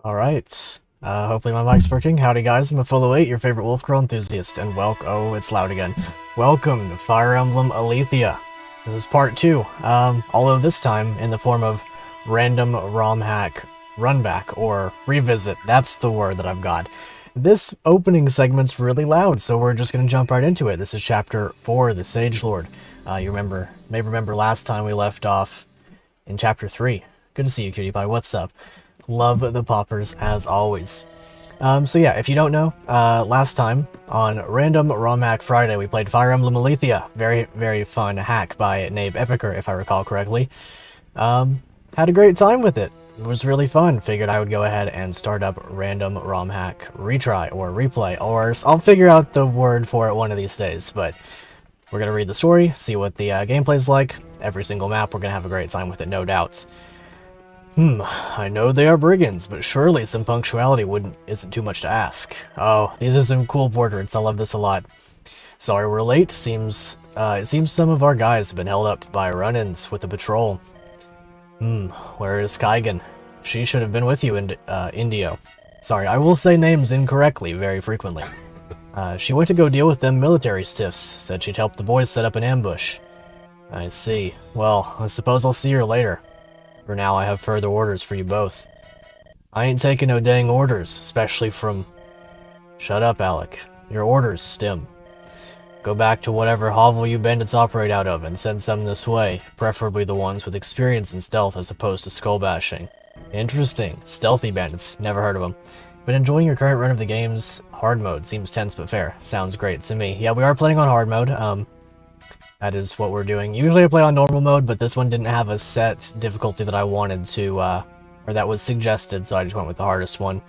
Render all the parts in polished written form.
Alright. Hopefully my mic's working. Howdy guys, I'm a your favorite Wolfgirl Enthusiast, and oh, it's loud again. Welcome to Fire Emblem Alethia. This is part 2, although this time in the form of Random Romhack Runback, or Revisit. That's the word that I've got. This opening segment's really loud, so we're just gonna jump right into it. This is Chapter 4, The Sage Lord. You may remember last time we left off in Chapter 3. Good to see you, Cutie Pie. What's up? Love the poppers as always. So yeah, if you don't know, last time on Random Romhack Friday we played Fire Emblem Alethia. Very, very fun hack by Nabe Epiker, if I recall correctly. Had a great time with it. It was really fun. Figured I would go ahead and start up Random Romhack Retry, or Replay, or I'll figure out the word for it one of these days, but we're going to read the story, see what the gameplay's like. Every single map, we're going to have a great time with it, no doubt. I know they are brigands, but surely some punctuality isn't too much to ask. Oh, these are some cool portraits. I love this a lot. Sorry we're late. It seems some of our guys have been held up by run-ins with the patrol. Where is Kaigan? She should have been with you in Indio. Sorry, I will say names incorrectly very frequently. She went to go deal with them military stiffs. Said she'd help the boys set up an ambush. I see. Well, I suppose I'll see her later. For now, I have further orders for you both. I ain't taking no dang orders, especially from... Shut up, Alec. Your orders, Stim. Go back to whatever hovel you bandits operate out of and send some this way, preferably the ones with experience in stealth as opposed to skull bashing. Interesting. Stealthy bandits. Never heard of them. Been enjoying your current run of the game's hard mode. Seems tense but fair. Sounds great to me. Yeah, we are playing on hard mode. That is what we're doing. Usually I play on normal mode, but this one didn't have a set difficulty that I wanted to, or that was suggested, so I just went with the hardest one.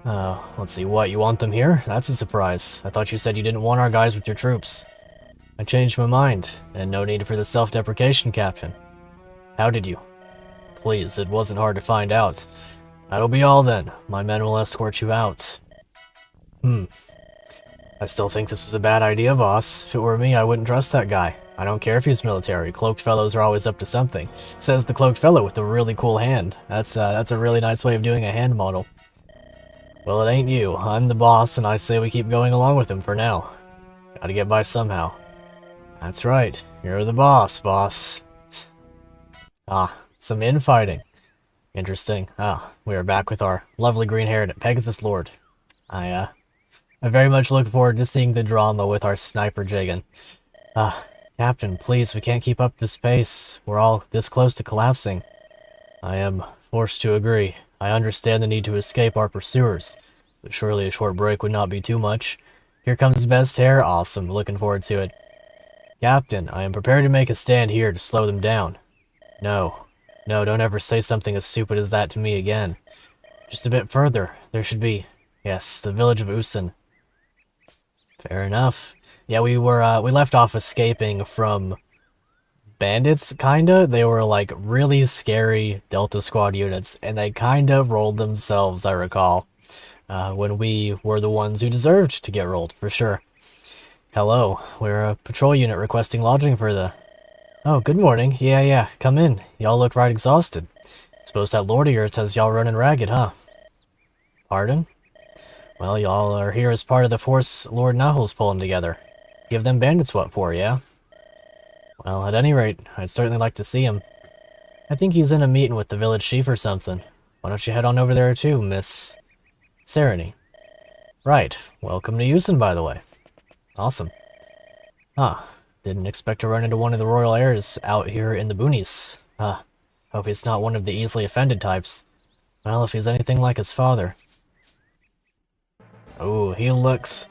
Let's see, what, you want them here? That's a surprise. I thought you said you didn't want our guys with your troops. I changed my mind, and no need for the self-deprecation, Captain. How did you? Please, it wasn't hard to find out. That'll be all then. My men will escort you out. I still think this was a bad idea, boss. If it were me, I wouldn't trust that guy. I don't care if he's military. Cloaked fellows are always up to something. Says the cloaked fellow with the really cool hand. That's a really nice way of doing a hand model. Well, it ain't you. I'm the boss, and I say we keep going along with him for now. Gotta get by somehow. That's right. You're the boss. Some infighting. Interesting. We are back with our lovely green-haired Pegasus Lord. I very much look forward to seeing the drama with our sniper Jagan. Captain, please, we can't keep up this pace. We're all this close to collapsing. I am forced to agree. I understand the need to escape our pursuers, but surely a short break would not be too much. Here comes Best Hair. Awesome, looking forward to it. Captain, I am prepared to make a stand here to slow them down. No, don't ever say something as stupid as that to me again. Just a bit further, there should be... Yes, the village of Usan. Fair enough. Yeah, we left off escaping from bandits, kinda. They were like really scary Delta Squad units, and they kinda rolled themselves, I recall. When we were the ones who deserved to get rolled, for sure. Hello, we're a patrol unit requesting lodging for the... Oh, good morning. Yeah, come in. Y'all look right exhausted. Suppose that lord of yours has y'all running ragged, huh? Pardon? Well, y'all are here as part of the force Lord Nahual's pulling together. Give them bandits what for, yeah? Well, at any rate, I'd certainly like to see him. I think he's in a meeting with the village chief or something. Why don't you head on over there too, Miss... Serenity? Right. Welcome to Usan, by the way. Awesome. Didn't expect to run into one of the royal heirs out here in the boonies. Hope he's not one of the easily offended types. Well, if he's anything like his father... Oh, he looks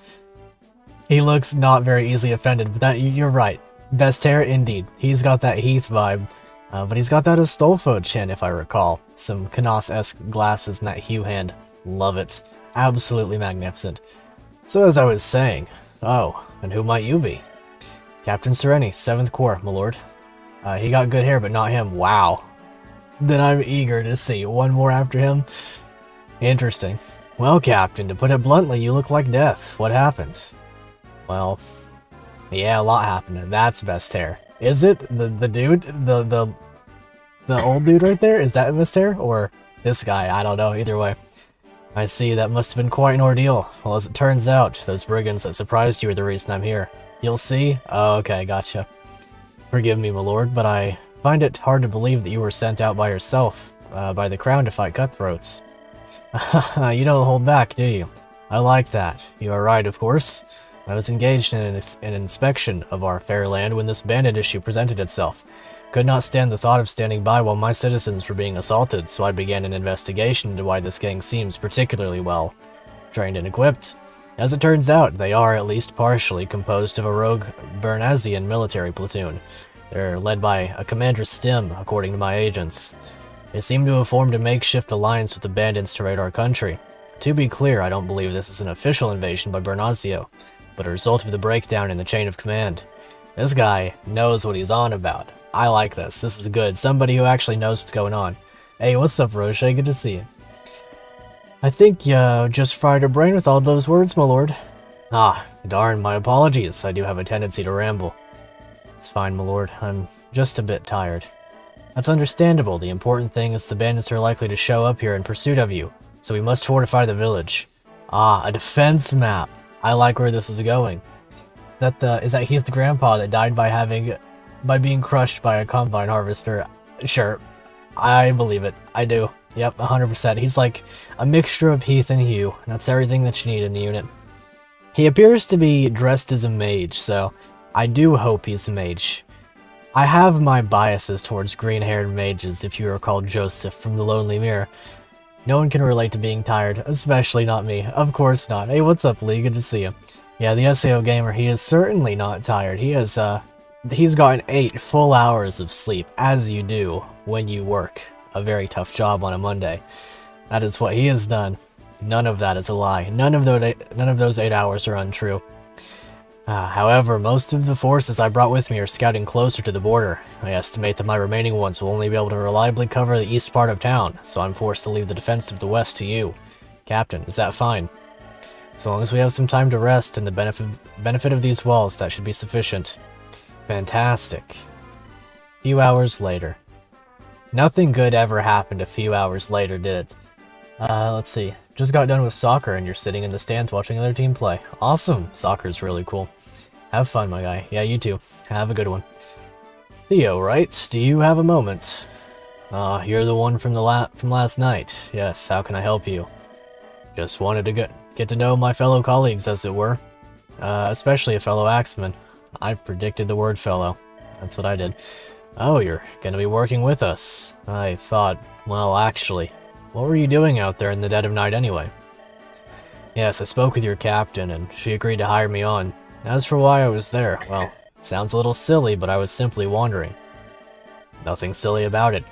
not very easily offended, but you're right. Best hair, indeed. He's got that Heath vibe, but he's got that Astolfo chin, if I recall. Some Canos-esque glasses and that hue hand. Love it. Absolutely magnificent. So as I was saying, and who might you be? Captain Sereni, 7th Corps, my lord. He got good hair, but not him. Wow. Then I'm eager to see one more after him. Interesting. Well, Captain, to put it bluntly, you look like death. What happened? Well, yeah, a lot happened. That's Best Hair. Is it? The dude? The old dude right there? Is that Best Hair? Or this guy? I don't know. Either way. I see, that must have been quite an ordeal. Well, as it turns out, those brigands that surprised you are the reason I'm here. You'll see? Oh, okay, gotcha. Forgive me, my lord, but I find it hard to believe that you were sent out by yourself, by the crown to fight cutthroats. You don't hold back, do you? I like that. You are right, of course. I was engaged in an inspection of our fair land when this bandit issue presented itself. Could not stand the thought of standing by while my citizens were being assaulted, so I began an investigation into why this gang seems particularly well trained and equipped. As it turns out, they are at least partially composed of a rogue Bernazian military platoon. They're led by a Commander Stim, according to my agents. They seem to have formed a makeshift alliance with the bandits to raid our country. To be clear, I don't believe this is an official invasion by Bernazio, but a result of the breakdown in the chain of command. This guy knows what he's on about. I like this. This is good. Somebody who actually knows what's going on. Hey, what's up, Roche? Good to see you. I think you just fried her brain with all those words, my lord. Ah, darn, my apologies. I do have a tendency to ramble. It's fine, my lord. I'm just a bit tired. That's understandable. The important thing is the bandits are likely to show up here in pursuit of you, so we must fortify the village. Ah, a defense map. I like where this is going. Is that Heath's grandpa that died by being crushed by a combine harvester? Sure, I believe it. I do. Yep, 100%. He's like a mixture of Heath and Hugh. That's everything that you need in a unit. He appears to be dressed as a mage, so I do hope he's a mage. I have my biases towards green-haired mages, if you recall Joseph from The Lonely Mirror. No one can relate to being tired, especially not me. Of course not. Hey, what's up, Lee? Good to see you. Yeah, the SAO gamer, he is certainly not tired. He's gotten 8 full hours of sleep, as you do when you work a very tough job on a Monday. That is what he has done. None of that is a lie. None of those 8 hours are untrue. However, most of the forces I brought with me are scouting closer to the border. I estimate that my remaining ones will only be able to reliably cover the east part of town, so I'm forced to leave the defense of the west to you. Captain, is that fine? So long as we have some time to rest and the benefit of these walls, that should be sufficient. Fantastic. A few hours later. Nothing good ever happened a few hours later, did it? Let's see. Just got done with soccer and you're sitting in the stands watching another team play. Awesome. Soccer's really cool. Have fun, my guy. Yeah, you too. Have a good one. It's Theo, right? Do you have a moment? You're the one from last night. Yes, how can I help you? Just wanted to get to know my fellow colleagues, as it were. Especially a fellow axeman. I predicted the word fellow. That's what I did. Oh, you're gonna be working with us. I thought, well, actually, what were you doing out there in the dead of night anyway? Yes, I spoke with your captain, and she agreed to hire me on. As for why I was there, well, sounds a little silly, but I was simply wandering. Nothing silly about it.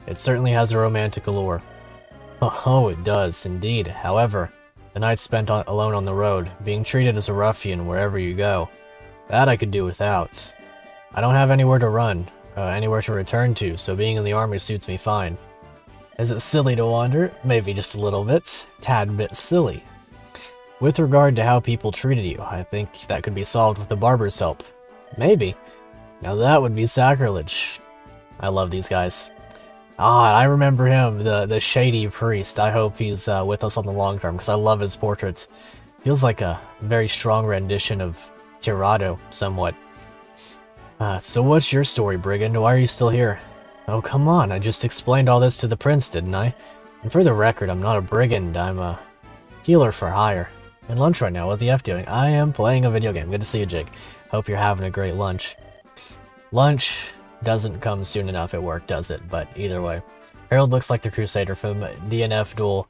It certainly has a romantic allure. Oh, it does, indeed. However, the nights spent alone on the road, being treated as a ruffian wherever you go, that I could do without. I don't have anywhere to run, anywhere to return to, so being in the army suits me fine. Is it silly to wander? Maybe just a little bit. Tad bit silly. With regard to how people treated you, I think that could be solved with the barber's help. Maybe. Now that would be sacrilege. I love these guys. I remember him, the shady priest. I hope he's with us on the long term, because I love his portrait. Feels like a very strong rendition of Tirado, somewhat. So what's your story, Brigand? Why are you still here? Oh, come on, I just explained all this to the prince, didn't I? And for the record, I'm not a brigand, I'm a healer for hire. In lunch right now, what the F doing? I am playing a video game. Good to see you, Jake. Hope you're having a great lunch. Lunch doesn't come soon enough at work, does it? But either way. Harold looks like the Crusader from DNF Duel.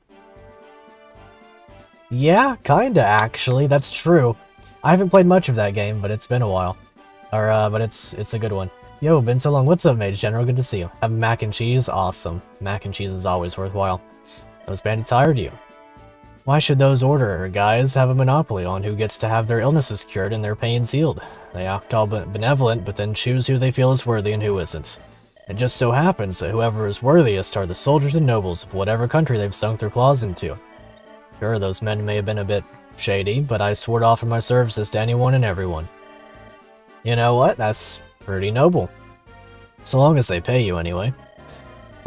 Yeah, kinda, actually. That's true. I haven't played much of that game, but it's been a while. But it's a good one. Yo, been so long. What's up, Mage General? Good to see you. Have mac and cheese? Awesome. Mac and cheese is always worthwhile. Those bandits hired you. Why should those order guys have a monopoly on who gets to have their illnesses cured and their pains healed? They act all benevolent, but then choose who they feel is worthy and who isn't. It just so happens that whoever is worthiest are the soldiers and nobles of whatever country they've sunk their claws into. Sure, those men may have been a bit shady, but I swore to offer my services to anyone and everyone. You know what? That's pretty noble. So long as they pay you, anyway.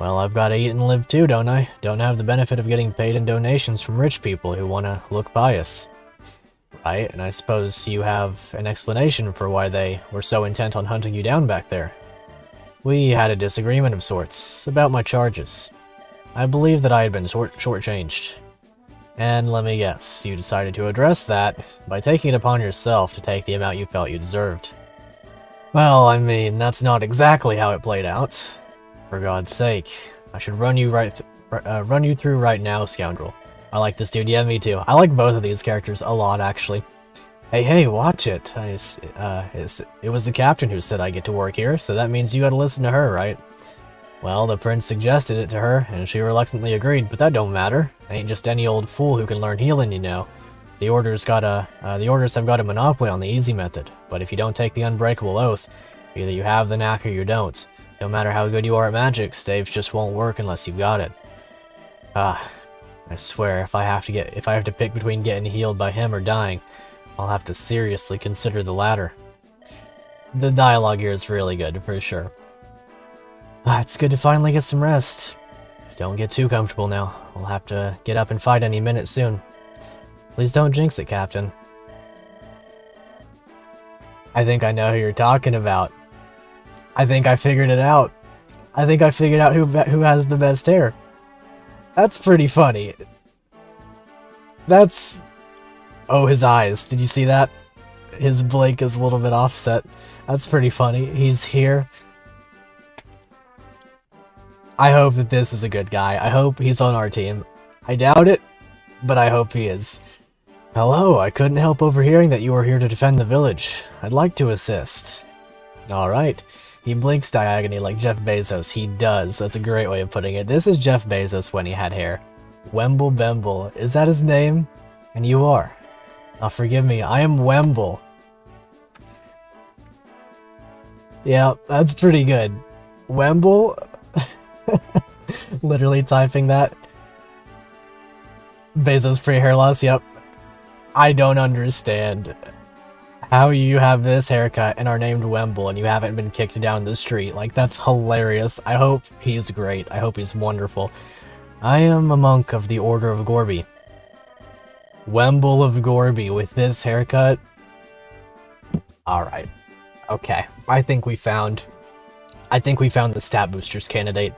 Well, I've got to eat and live too, don't I? Don't have the benefit of getting paid in donations from rich people who want to look pious. Right, and I suppose you have an explanation for why they were so intent on hunting you down back there. We had a disagreement of sorts about my charges. I believe that I had been shortchanged. And let me guess, you decided to address that by taking it upon yourself to take the amount you felt you deserved. Well, I mean, that's not exactly how it played out. For God's sake, I should run you through right now, scoundrel. I like this dude. Yeah, me too. I like both of these characters a lot, actually. Hey, watch it. It was the captain who said I get to work here, so that means you gotta listen to her, right? Well, the prince suggested it to her, and she reluctantly agreed, but that don't matter. Ain't just any old fool who can learn healing, you know. The orders have got a monopoly on the easy method, but if you don't take the unbreakable oath, either you have the knack or you don't. No matter how good you are at magic, staves just won't work unless you've got it. I swear, if I have to pick between getting healed by him or dying, I'll have to seriously consider the latter. The dialogue here is really good, for sure. It's good to finally get some rest. Don't get too comfortable now. I'll have to get up and fight any minute soon. Please don't jinx it, Captain. I think I know who you're talking about. I think I figured it out. I think I figured out who has the best hair. That's pretty funny. Oh, his eyes. Did you see that? His blink is a little bit offset. That's pretty funny. He's here. I hope that this is a good guy. I hope he's on our team. I doubt it, but I hope he is. Hello, I couldn't help overhearing that you were here to defend the village. I'd like to assist. Alright. He blinks diagonally like Jeff Bezos. He does. That's a great way of putting it. This is Jeff Bezos when he had hair. Wemble Bemble. Is that his name? And you are. Now forgive me, I am Wemble. Yeah, that's pretty good. Wemble? Literally typing that. Bezos pre-hair loss, yep. I don't understand how you have this haircut and are named Wemble and you haven't been kicked down the street. Like, that's hilarious. I hope he's great. I hope he's wonderful. I am a monk of the Order of Gorby. Wemble of Gorby with this haircut? Alright. Okay. I think we found the stat boosters candidate.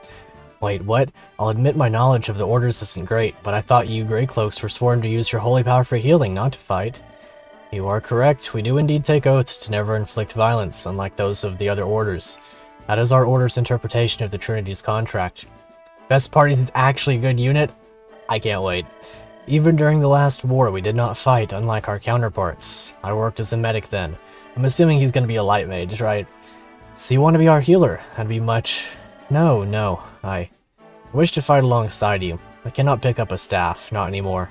Wait, what? I'll admit my knowledge of the orders isn't great, but I thought you Grey Cloaks were sworn to use your holy power for healing, not to fight. You are correct. We do indeed take oaths to never inflict violence, unlike those of the other orders. That is our order's interpretation of the Trinity's contract. Best Parties is actually a good unit? I can't wait. Even during the last war, we did not fight, unlike our counterparts. I worked as a medic then. I'm assuming he's gonna be a light mage, right? So you want to be our healer? That'd be much... No. I wish to fight alongside you. I cannot pick up a staff. Not anymore.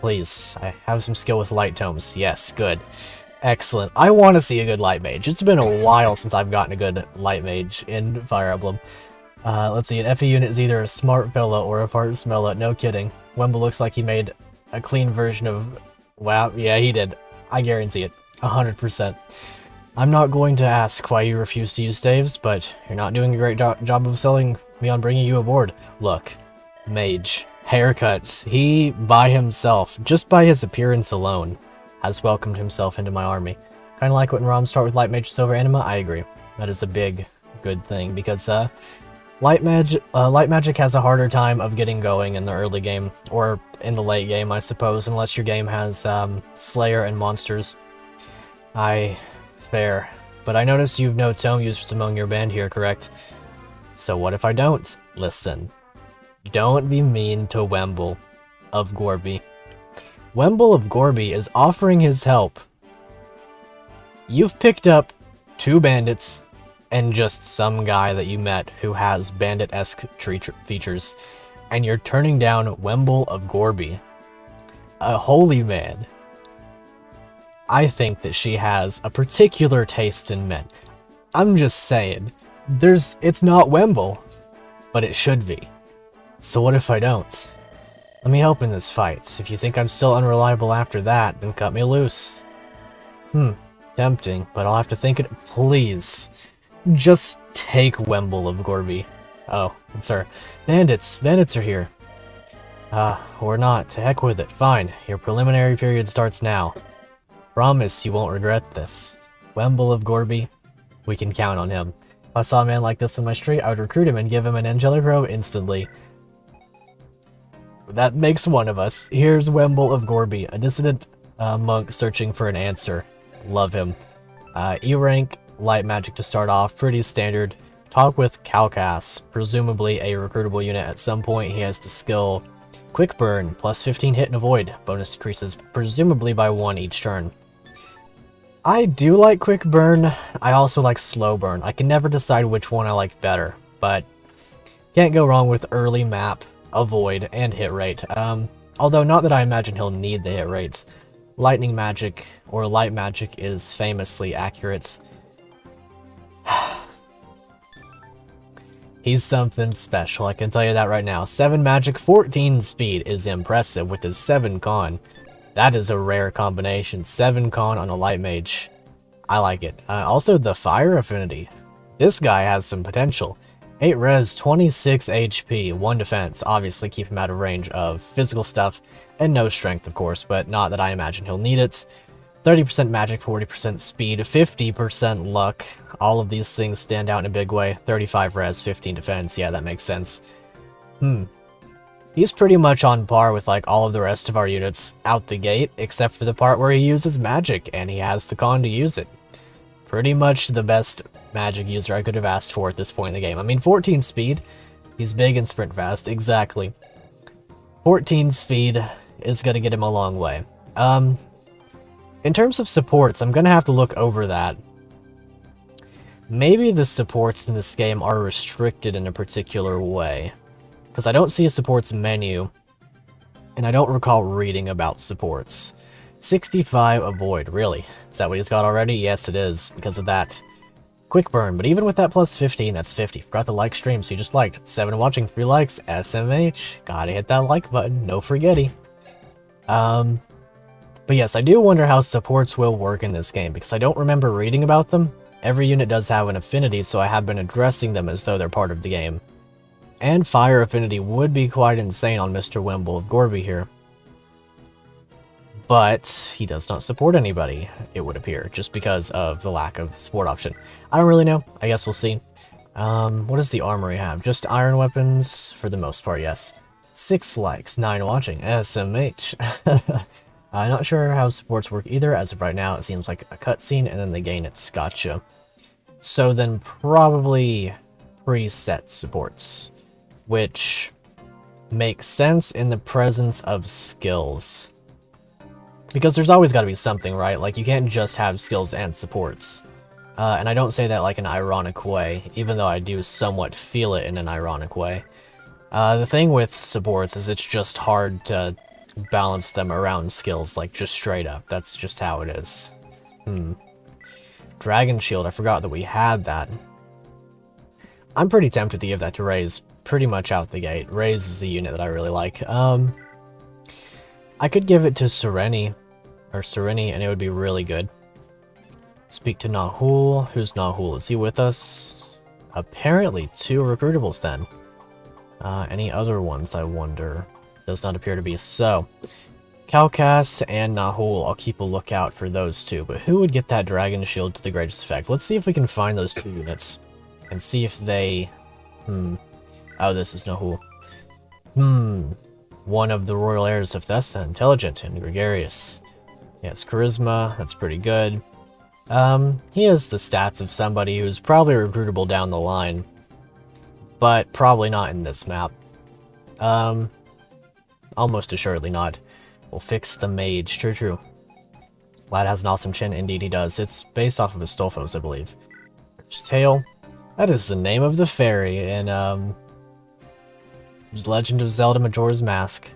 Please. I have some skill with light tomes. Yes, good. Excellent. I want to see a good light mage. It's been a while since I've gotten a good light mage in Fire Emblem. Let's see. An FE unit is either a smart fella or a fart smeller. No kidding. Wemble looks like he made a clean version of... Wow. Yeah, he did. I guarantee it. 100%. I'm not going to ask why you refuse to use staves, but you're not doing a great job of selling me on bringing you aboard. Look, mage, haircuts, he, by himself, just by his appearance alone, has welcomed himself into my army. Kind of like when ROMs start with light mages over anima, I agree. That is a big, good thing, because light magic has a harder time of getting going in the early game, or in the late game, I suppose, unless your game has Slayer and monsters. Fair. But I notice you've no tome users among your band here, correct? So what if I don't? Listen. Don't be mean to Wemble of Gorby. Wemble of Gorby is offering his help. You've picked up 2 bandits and just some guy that you met who has bandit-esque features, and you're turning down Wemble of Gorby, a holy man. I think that she has a particular taste in men. I'm just saying, it's not Wemble, but it should be. So what if I don't? Let me help in this fight. If you think I'm still unreliable after that, then cut me loose. Tempting, but I'll have to think it. Please, just take Wemble of Gorby. Oh, it's her. Bandits! Bandits are here! Or not. To heck with it. Fine. Your preliminary period starts now. Promise you won't regret this. Wemble of Gorby, we can count on him. If I saw a man like this in my street, I would recruit him and give him an angelic robe instantly. That makes one of us. Here's Wemble of Gorby, a dissident monk searching for an answer. Love him. E rank, light magic to start off, pretty standard. Talk with Calcas, presumably a recruitable unit. At some point he has the skill Quick Burn, plus 15 hit and avoid. Bonus decreases presumably by 1 each turn. I do like Quick Burn. I also like Slow Burn. I can never decide which one I like better, but can't go wrong with early map, avoid, and hit rate. Although not that I imagine he'll need the hit rates. Lightning magic, or light magic, is famously accurate. He's something special, I can tell you that right now. 7 magic, 14 speed is impressive with his 7 con. That is a rare combination. 7 con on a light mage. I like it. Also, the fire affinity. This guy has some potential. 8 res, 26 HP, 1 defense. Obviously keep him out of range of physical stuff, and no strength, of course, but not that I imagine he'll need it. 30% magic, 40% speed, 50% luck. All of these things stand out in a big way. 35 res, 15 defense. Yeah, that makes sense. He's pretty much on par with like all of the rest of our units out the gate, except for the part where he uses magic, and he has the con to use it. Pretty much the best magic user I could have asked for at this point in the game. I mean, 14 speed, he's big and sprint fast, exactly. 14 speed is going to get him a long way. In terms of supports, I'm going to have to look over that. Maybe the supports in this game are restricted in a particular way, because I don't see a supports menu, and I don't recall reading about supports. 65 avoid, really? Is that what he's got already? Yes, it is, because of that quick burn, but even with that plus 15, that's 50. Forgot to like stream, so you just liked. 7 watching, 3 likes, SMH. Gotta hit that like button, no forgetty. But yes, I do wonder how supports will work in this game, because I don't remember reading about them. Every unit does have an affinity, so I have been addressing them as though they're part of the game. And fire affinity would be quite insane on Mr. Wemble of Gorby here. But he does not support anybody, it would appear, just because of the lack of support option. I don't really know. I guess we'll see. What does the armory have? Just iron weapons? For the most part, yes. 6 likes, 9 watching. SMH. I'm not sure how supports work either. As of right now, it seems like a cutscene, and then they gain it. Gotcha. So then probably preset supports, which makes sense in the presence of skills. Because there's always got to be something, right? Like, you can't just have skills and supports. And I don't say that like an ironic way, even though I do somewhat feel it in an ironic way. The thing with supports is it's just hard to balance them around skills, like just straight up. That's just how it is. Dragon Shield, I forgot that we had that. I'm pretty tempted to give that to Raze pretty much out the gate. Raze is a unit that I really like. I could give it to Sereni, and it would be really good. Speak to Nahul. Who's Nahul? Is he with us? Apparently 2 recruitables then. Any other ones, I wonder? Does not appear to be so. Calcas and Nahul, I'll keep a lookout for those 2, but who would get that Dragon Shield to the greatest effect? Let's see if we can find those 2 units, and see if they... Oh, this is Nahul. One of the royal heirs of Thessa, intelligent and gregarious. Yes, charisma, that's pretty good. He has the stats of somebody who's probably recruitable down the line, but probably not in this map. Almost assuredly not. We'll fix the mage. True. Lad has an awesome chin. Indeed he does. It's based off of Astolfo's, I believe. Tail. That is the name of the fairy in, Legend of Zelda Majora's Mask.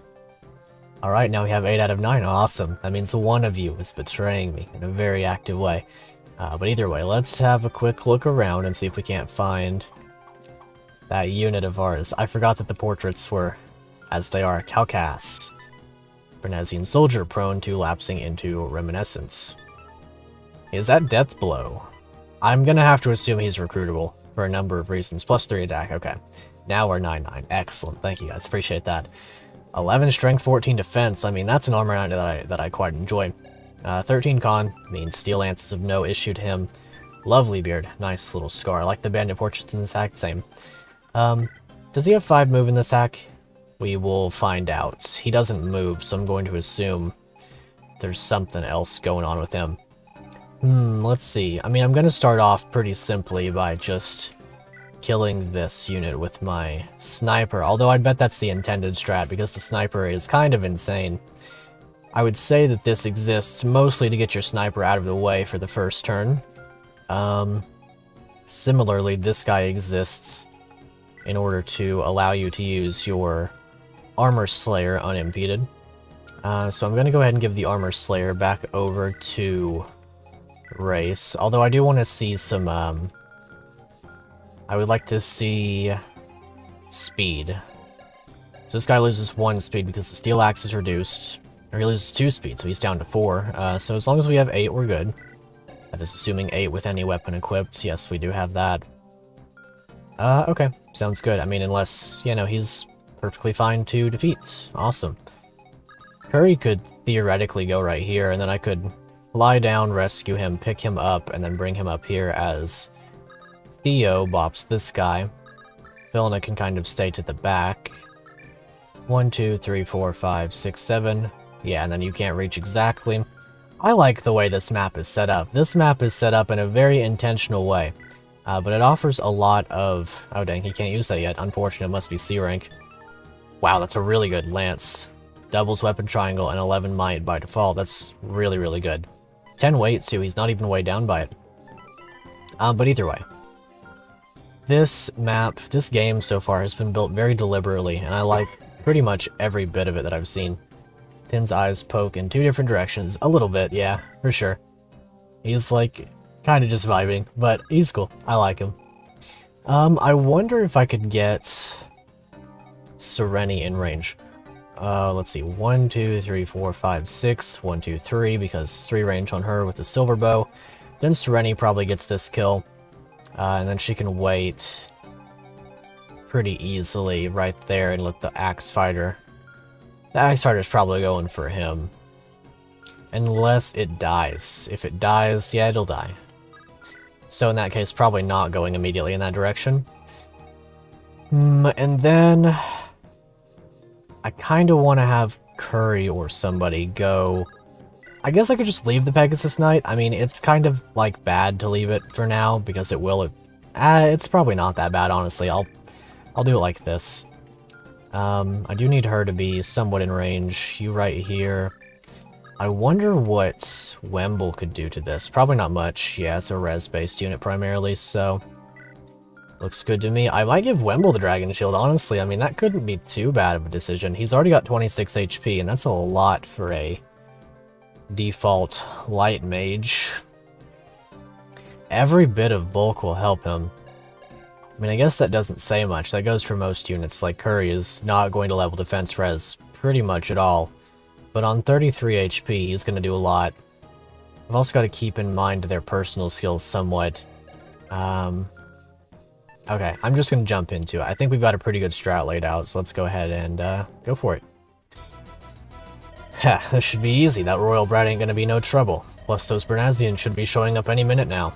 Alright, now we have 8 out of 9. Awesome. That means one of you is betraying me in a very active way. But either way, let's have a quick look around and see if we can't find that unit of ours. I forgot that the portraits were as they are. Calcas. Bernesian soldier prone to lapsing into reminiscence. Is that Death Blow? I'm gonna have to assume he's recruitable for a number of reasons. Plus 3 attack, okay. Now we're 9-9. Excellent. Thank you guys. Appreciate that. 11 strength, 14 defense. I mean, that's an armor that I quite enjoy. 13 con means steel lance is of no issue to him. Lovely beard. Nice little scar. I like the bandit portraits in this hack. Same. Does he have 5 move in this hack? We will find out. He doesn't move, so I'm going to assume there's something else going on with him. Let's see. I mean, I'm going to start off pretty simply by just killing this unit with my sniper, although I'd bet that's the intended strat because the sniper is kind of insane. I would say that this exists mostly to get your sniper out of the way for the first turn. Similarly, this guy exists in order to allow you to use your Armor Slayer unimpeded. So I'm going to go ahead and give the Armor Slayer back over to Race, although I do want to see some, I would like to see speed. So this guy loses 1 speed because the steel axe is reduced, or he loses 2 speed, so he's down to 4. So as long as we have 8, we're good. That is assuming 8 with any weapon equipped. Yes, we do have that. Okay, sounds good. I mean, unless, you know, he's perfectly fine to defeat. Awesome. Curry could theoretically go right here, and then I could fly down, rescue him, pick him up, and then bring him up here as Theo bops this guy. Vilna can kind of stay to the back. 1, 2, 3, 4, 5, 6, 7. Yeah, and then you can't reach exactly. I like the way this map is set up. This map is set up in a very intentional way. But it offers a lot of... Oh dang, he can't use that yet. Unfortunate, must be C rank. Wow, that's a really good lance. Doubles weapon triangle and 11 might by default. That's really, really good. 10 weight too, he's not even weighed down by it. But either way. This map, this game so far has been built very deliberately, and I like pretty much every bit of it that I've seen. Tin's eyes poke in 2 different directions. A little bit, yeah, for sure. He's like... kind of just vibing, but he's cool. I like him. I wonder if I could get Sereni in range. Let's see. 1, 2, 3, 4, 5, 6. 1, 2, 3, because 3 range on her with the silver bow. Then Sereni probably gets this kill. And then she can wait pretty easily right there and let the axe fighter. The axe fighter's probably going for him. Unless it dies. If it dies, yeah, it'll die. So in that case, probably not going immediately in that direction. And then... I kind of want to have Curry or somebody go... I guess I could just leave the Pegasus Knight. I mean, it's kind of, like, bad to leave it for now, because it will... it's probably not that bad, honestly. I'll do it like this. I do need her to be somewhat in range. You right here... I wonder what Wemble could do to this. Probably not much. Yeah, it's a res-based unit primarily, so... Looks good to me. I might give Wemble the Dragon Shield, honestly. I mean, that couldn't be too bad of a decision. He's already got 26 HP, and that's a lot for a default light mage. Every bit of bulk will help him. I mean, I guess that doesn't say much. That goes for most units. Like, Curry is not going to level defense res pretty much at all. But on 33 HP, he's going to do a lot. I've also got to keep in mind their personal skills somewhat. Okay, I'm just going to jump into it. I think we've got a pretty good strat laid out, so let's go ahead and go for it. Ha, this should be easy. That royal brat ain't going to be no trouble. Plus, those Bernazians should be showing up any minute now.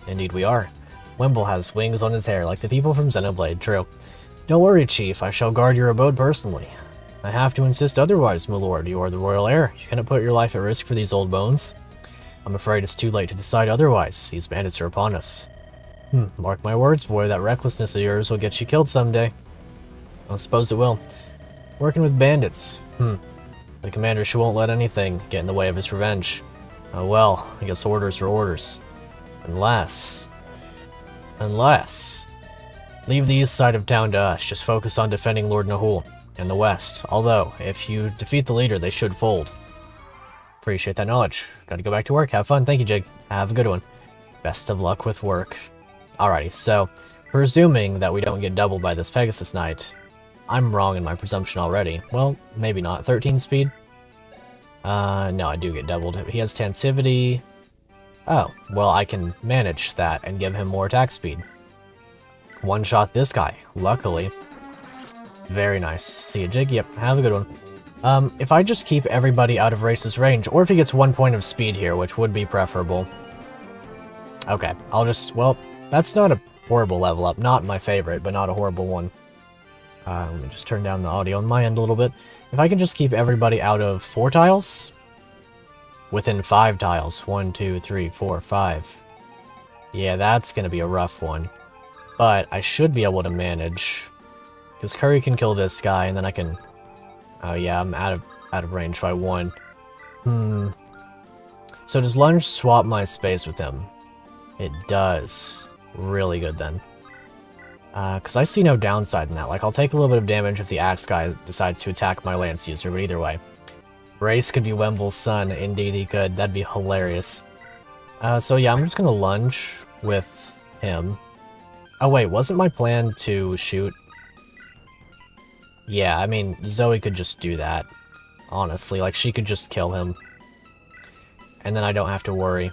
Indeed we are. Wemble has wings on his hair, like the people from Xenoblade, true. Don't worry, Chief. I shall guard your abode personally. I have to insist otherwise, my lord. You are the royal heir. You cannot put your life at risk for these old bones. I'm afraid it's too late to decide otherwise. These bandits are upon us. Mark my words, boy. That recklessness of yours will get you killed someday. I suppose it will. Working with bandits. The commander, she won't let anything get in the way of his revenge. Oh well, I guess orders are orders. Unless... Leave the east side of town to us. Just focus on defending Lord Nahul. And the west. Although, if you defeat the leader, they should fold. Appreciate that knowledge. Gotta go back to work. Have fun. Thank you, Jig. Have a good one. Best of luck with work. Alrighty, so, presuming that we don't get doubled by this Pegasus Knight, I'm wrong in my presumption already. Well, maybe not. 13 speed? No, I do get doubled. He has Tensivity. Oh, well, I can manage that and give him more attack speed. One-shot this guy, luckily. Very nice. See you, Jig. Yep, have a good one. If I just keep everybody out of Race's range, or if he gets 1 point of speed here, which would be preferable. Okay, I'll just... Well, that's not a horrible level up. Not my favorite, but not a horrible one. Let me just turn down the audio on my end a little bit. If I can just keep everybody out of 4 tiles... Within 5 tiles. 1, 2, 3, 4, 5. Yeah, that's gonna be a rough one. But I should be able to manage... Because Curry can kill this guy, and then I can... Oh yeah, I'm out of range by 1. So does Lunge swap my space with him? It does. Really good then. Because I see no downside in that. Like, I'll take a little bit of damage if the Axe guy decides to attack my Lance user, but either way. Race could be Wemble's son. Indeed he could. That'd be hilarious. So yeah, I'm just gonna Lunge with him. Oh wait, wasn't my plan to shoot? Yeah, I mean, Zoe could just do that. Honestly, like, she could just kill him. And then I don't have to worry.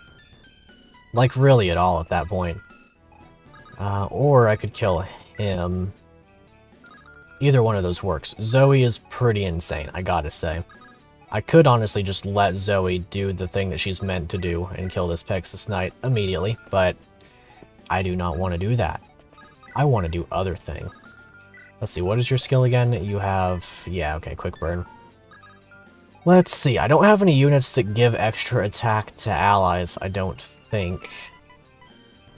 Like, really at all at that point. Or I could kill him. Either one of those works. Zoe is pretty insane, I gotta say. I could honestly just let Zoe do the thing that she's meant to do and kill this Pexus Knight immediately, but I do not want to do that. I want to do other thing. Let's see, what is your skill again? You have... Yeah, okay, quick burn. Let's see, I don't have any units that give extra attack to allies, I don't think.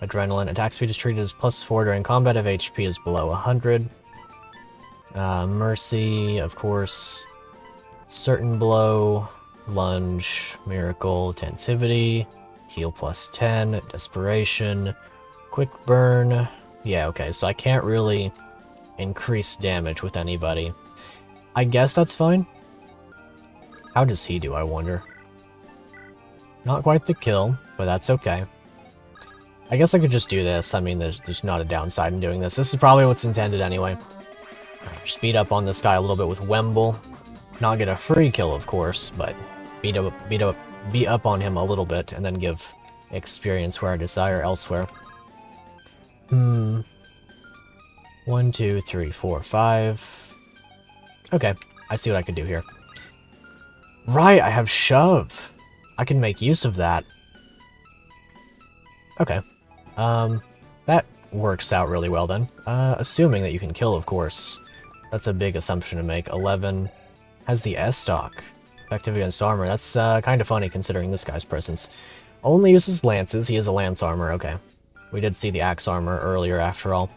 Adrenaline. Attack speed is treated as +4 during combat if HP is below 100. Mercy, of course. Certain Blow. Lunge. Miracle. Tensivity. Heal +10. Desperation. Quick Burn. Yeah, okay, so I can't really increase damage with anybody. I guess that's fine. How does he do, I wonder? Not quite the kill, but that's okay. I guess I could just do this. I mean, there's not a downside in doing this. This is probably what's intended anyway. Speed up on this guy a little bit with Wemble. Not get a free kill, of course, but beat up on him a little bit, and then give experience where I desire elsewhere. 1, 2, 3, 4, 5. Okay, I see what I could do here. Right, I have Shove. I can make use of that. Okay. That works out really well then. Assuming that you can kill, of course. That's a big assumption to make. 11 has the S-Stock. Effective against armor. That's kind of funny considering this guy's presence. Only uses lances. He is a lance armor. Okay. We did see the axe armor earlier after all.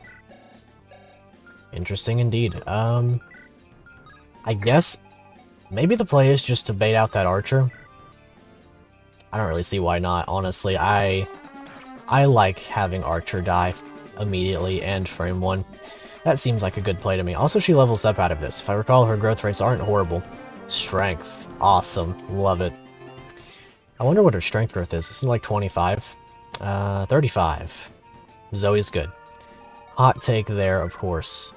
Interesting indeed. I guess maybe the play is just to bait out that archer. I don't really see why not, honestly. I like having Archer die immediately and frame 1. That seems like a good play to me. Also, she levels up out of this. If I recall, her growth rates aren't horrible. Strength. Awesome. Love it. I wonder what her strength growth is. Isn't it like 25? 35. Zoe's good. Hot take there, of course.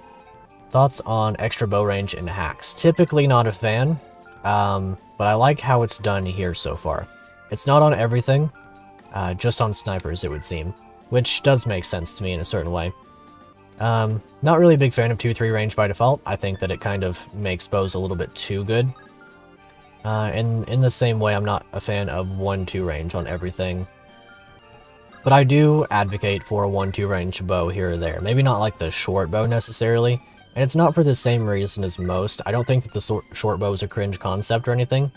Thoughts on extra bow range in hacks? Typically not a fan, but I like how it's done here so far. It's not on everything. Just on snipers, it would seem. Which does make sense to me in a certain way. Not really a big fan of 2-3 range by default. I think that it kind of makes bows a little bit too good. And in the same way, I'm not a fan of 1-2 range on everything. But I do advocate for a 1-2 range bow here or there. Maybe not like the short bow necessarily. And it's not for the same reason as most. I don't think that the short bow is a cringe concept or anything.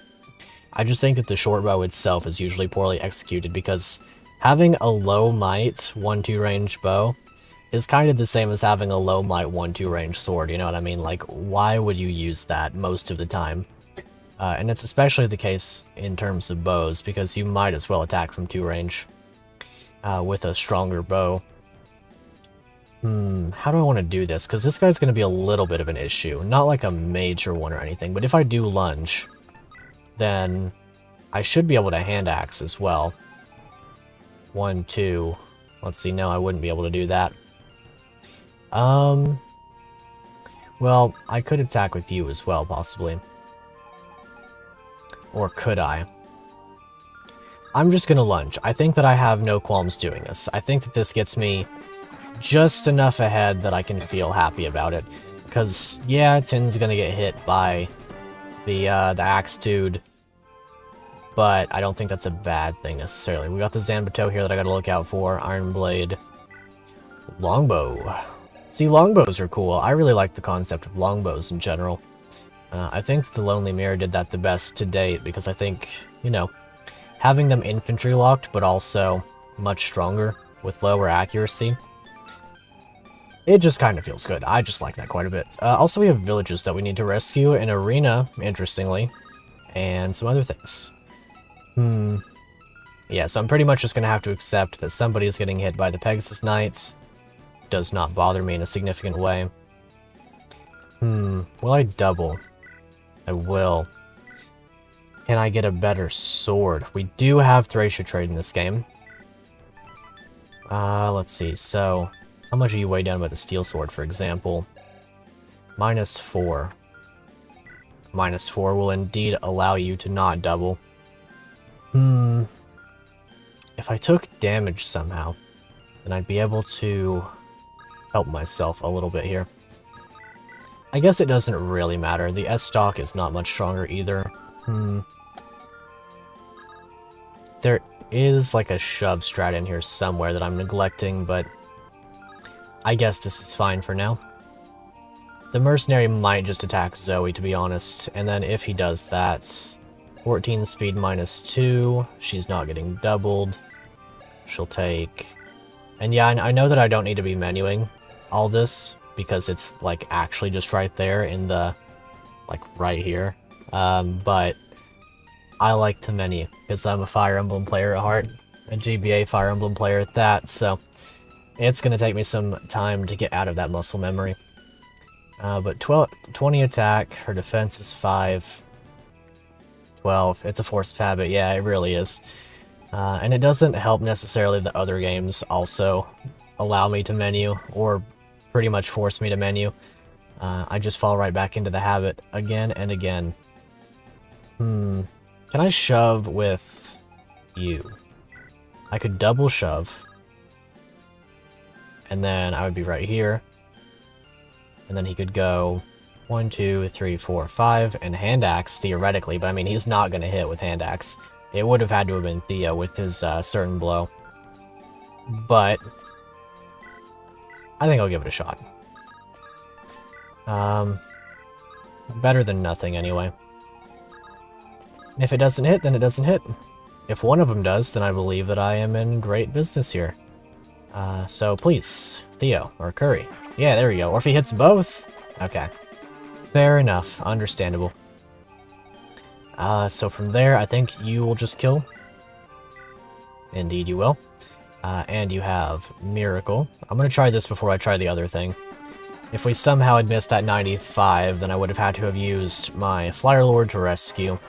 I just think that the short bow itself is usually poorly executed because having a low might 1-2 range bow is kind of the same as having a low might 1-2 range sword, you know what I mean? Like, why would you use that most of the time? And it's especially the case in terms of bows, because you might as well attack from 2 range with a stronger bow. How do I want to do this? Because this guy's going to be a little bit of an issue. Not like a major one or anything, but if I do lunge, then I should be able to hand axe as well. 1, 2. Let's see, no, I wouldn't be able to do that. Well, I could attack with you as well, possibly. Or could I? I'm just gonna lunge. I think that I have no qualms doing this. I think that this gets me just enough ahead that I can feel happy about it. Because, yeah, Tin's gonna get hit by the axe dude, but I don't think that's a bad thing necessarily. We got the Zanbato here that I gotta look out for. Iron Blade. Longbow. See, longbows are cool. I really like the concept of longbows in general. I think the Lonely Mirror did that the best to date, because I think, you know, having them infantry locked, but also much stronger with lower accuracy, it just kind of feels good. I just like that quite a bit. Also, we have villages that we need to rescue, an arena, interestingly, and some other things. Yeah, so I'm pretty much just going to have to accept that somebody is getting hit by the Pegasus Knight. Does not bother me in a significant way. Will I double? I will. Can I get a better sword? We do have Thracia trade in this game. Let's see, so how much are you weighed down by the steel sword, for example? -4. -4 will indeed allow you to not double. If I took damage somehow, then I'd be able to help myself a little bit here. I guess it doesn't really matter. The S-stock is not much stronger either. There is like a shove strat in here somewhere that I'm neglecting, but I guess this is fine for now. The mercenary might just attack Zoe, to be honest, and then if he does that, 14 speed -2, she's not getting doubled. She'll take... And yeah, I know that I don't need to be menuing all this, because it's like actually just right there in the, like right here. But I like to menu, because I'm a Fire Emblem player at heart, a GBA Fire Emblem player at that, so it's going to take me some time to get out of that muscle memory. But 20 attack, her defense is 5. 12, it's a force of habit, yeah, it really is. And it doesn't help necessarily that other games also allow me to menu, or pretty much force me to menu. I just fall right back into the habit again and again. Can I shove with you? I could double shove. And then I would be right here. And then he could go 1, 2, 3, 4, 5, and hand axe, theoretically, but I mean, he's not going to hit with hand axe. It would have had to have been Thea with his certain blow. But I think I'll give it a shot. Better than nothing, anyway. If it doesn't hit, then it doesn't hit. If one of them does, then I believe that I am in great business here. So please, Theo, or Curry. Yeah, there we go. Or if he hits both. Okay. Fair enough. Understandable. So from there, I think you will just kill. Indeed you will. And you have Miracle. I'm going to try this before I try the other thing. If we somehow had missed that 95, then I would have had to have used my Flyer Lord to rescue.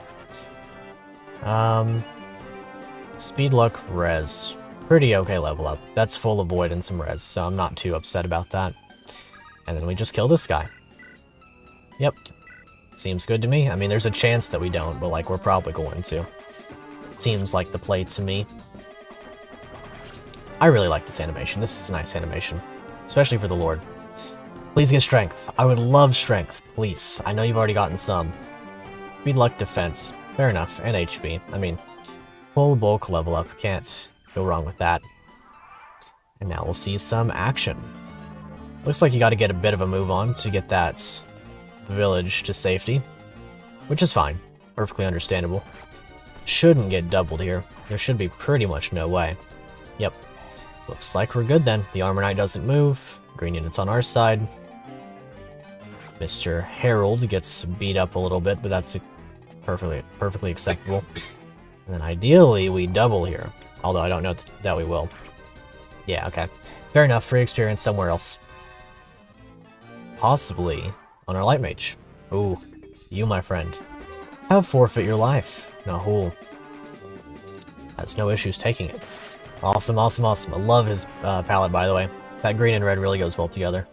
Speed Luck Res. Pretty okay level up. That's full of Void and some Res, so I'm not too upset about that. And then we just kill this guy. Yep. Seems good to me. I mean, there's a chance that we don't, but like, we're probably going to. Seems like the play to me. I really like this animation. This is a nice animation. Especially for the Lord. Please get strength. I would love strength. Please. I know you've already gotten some. Speed, luck, defense. Fair enough. And HP. I mean, full bulk level up. Can't go wrong with that. And now we'll see some action. Looks like you got to get a bit of a move on to get that village to safety. Which is fine. Perfectly understandable. Shouldn't get doubled here. There should be pretty much no way. Yep. Looks like we're good then. The Armor Knight doesn't move. Green unit's on our side. Mr. Harold gets beat up a little bit, but that's perfectly acceptable. And then ideally we double here. Although I don't know that we will. Yeah, okay. Fair enough. Free experience somewhere else. Possibly on our Light Mage. Ooh, you, my friend, have forfeit your life. No, has no issues taking it. Awesome, awesome, awesome. I love his palette, by the way. That green and red really goes well together.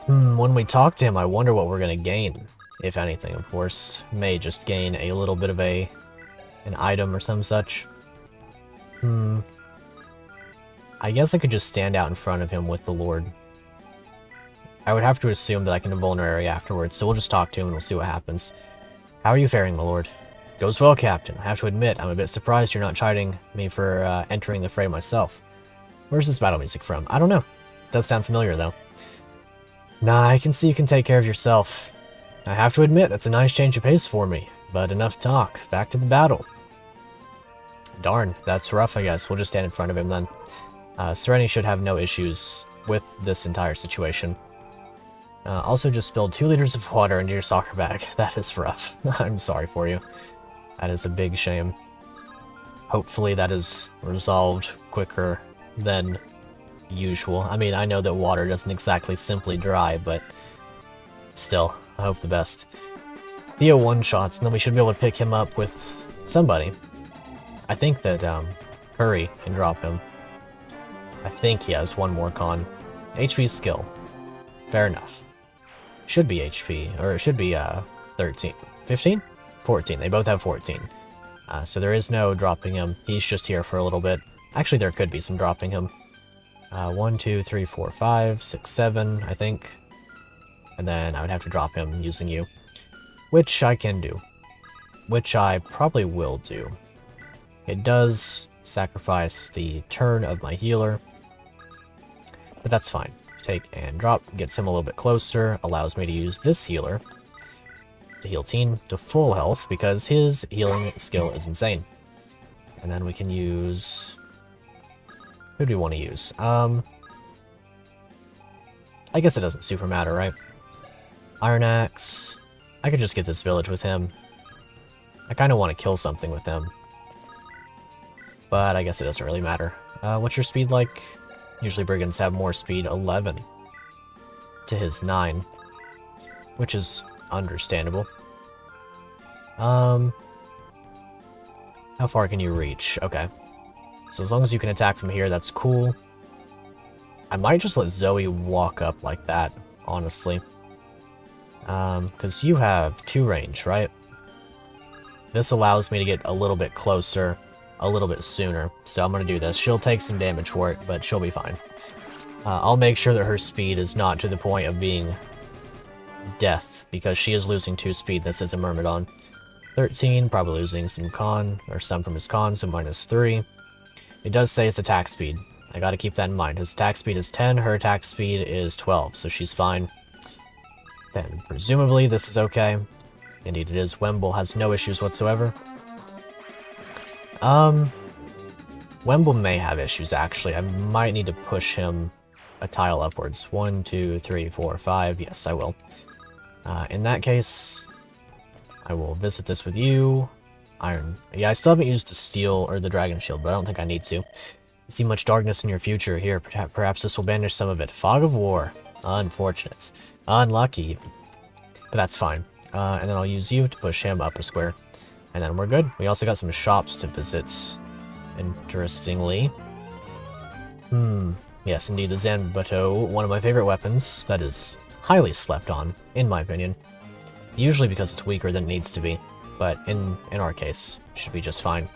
When we talk to him, I wonder what we're going to gain. If anything, of course. May just gain a little bit of an item or some such. I guess I could just stand out in front of him with the Lord. I would have to assume that I can vulnerary afterwards, so we'll just talk to him and we'll see what happens. How are you faring, my lord? Goes well, Captain. I have to admit, I'm a bit surprised you're not chiding me for entering the fray myself. Where's this battle music from? I don't know. It does sound familiar, though. Nah, I can see you can take care of yourself. I have to admit, that's a nice change of pace for me. But enough talk. Back to the battle. Darn, that's rough, I guess. We'll just stand in front of him then. Serenity should have no issues with this entire situation. Also just spilled 2 liters of water into your soccer bag. That is rough. I'm sorry for you. That is a big shame. Hopefully that is resolved quicker than usual. I mean, I know that water doesn't exactly simply dry, but still, I hope the best. Theo one-shots, and then we should be able to pick him up with somebody. I think that Curry can drop him. I think he has 1 more con. HP skill. Fair enough. Should be HP, or it should be 13. 15? 14. They both have 14. So there is no dropping him. He's just here for a little bit. Actually, there could be some dropping him. 1, 2, 3, 4, 5, 6, 7, I think. And then I would have to drop him using you. Which I can do. Which I probably will do. It does sacrifice the turn of my healer. But that's fine. Take and drop. Gets him a little bit closer. Allows me to use this healer to heal Teen to full health because his healing skill is insane. And then we can use... Who do we want to use? I guess it doesn't super matter, right? Iron Axe. I could just get this village with him. I kind of want to kill something with him. But I guess it doesn't really matter. What's your speed like? Usually brigands have more speed, 11 to his 9, which is understandable. How far can you reach? Okay. So as long as you can attack from here, that's cool. I might just let Zoe walk up like that, honestly. Because you have 2 range, right? This allows me to get a little bit closer, a little bit sooner. So I'm going to do this. She'll take some damage for it, but she'll be fine. I'll make sure that her speed is not to the point of being death, because she is losing 2 speed. This is a Myrmidon. 13, probably losing some con, or some from his con, so -3. It does say his attack speed. I gotta keep that in mind. His attack speed is 10, her attack speed is 12, so she's fine. Then, presumably, this is okay. Indeed it is. Wemble has no issues whatsoever. Wemble may have issues, actually. I might need to push him a tile upwards. 1, 2, 3, 4, 5. Yes, I will. In that case, I will visit this with you. Iron. Yeah, I still haven't used the steel or the dragon shield, but I don't think I need to. You see much darkness in your future. Here, perhaps this will banish some of it. Fog of War. Unfortunate. Unlucky, even. But that's fine. And then I'll use you to push him up a square. And then we're good. We also got some shops to visit. Interestingly. Yes, indeed, the Zanbato, one of my favorite weapons. That is highly slept on, in my opinion. Usually because it's weaker than it needs to be. But in our case, it should be just fine.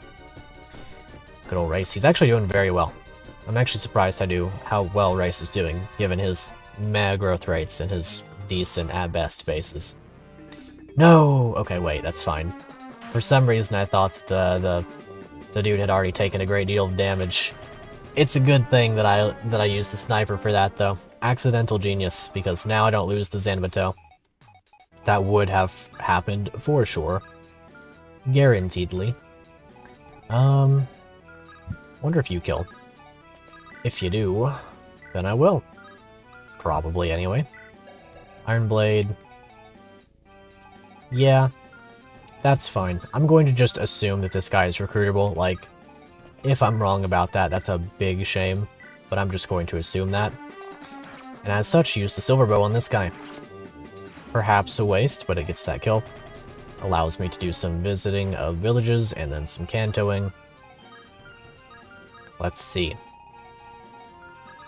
Good old Race. He's actually doing very well. I'm actually surprised how well Race is doing, given his meh growth rates and his decent at best bases. No! Okay, wait, that's fine. For some reason I thought that the dude had already taken a great deal of damage. It's a good thing that I used the sniper for that, though. Accidental genius, because now I don't lose the Zanbato. That would have happened for sure. Guaranteedly. Wonder if you kill. If you do, then I will. Probably, anyway. Iron Blade. Yeah, that's fine. I'm going to just assume that this guy is recruitable. Like, if I'm wrong about that, that's a big shame. But I'm just going to assume that. And as such, use the silver bow on this guy. Perhaps a waste, but it gets that kill. Allows me to do some visiting of villages and then some cantoing. Let's see.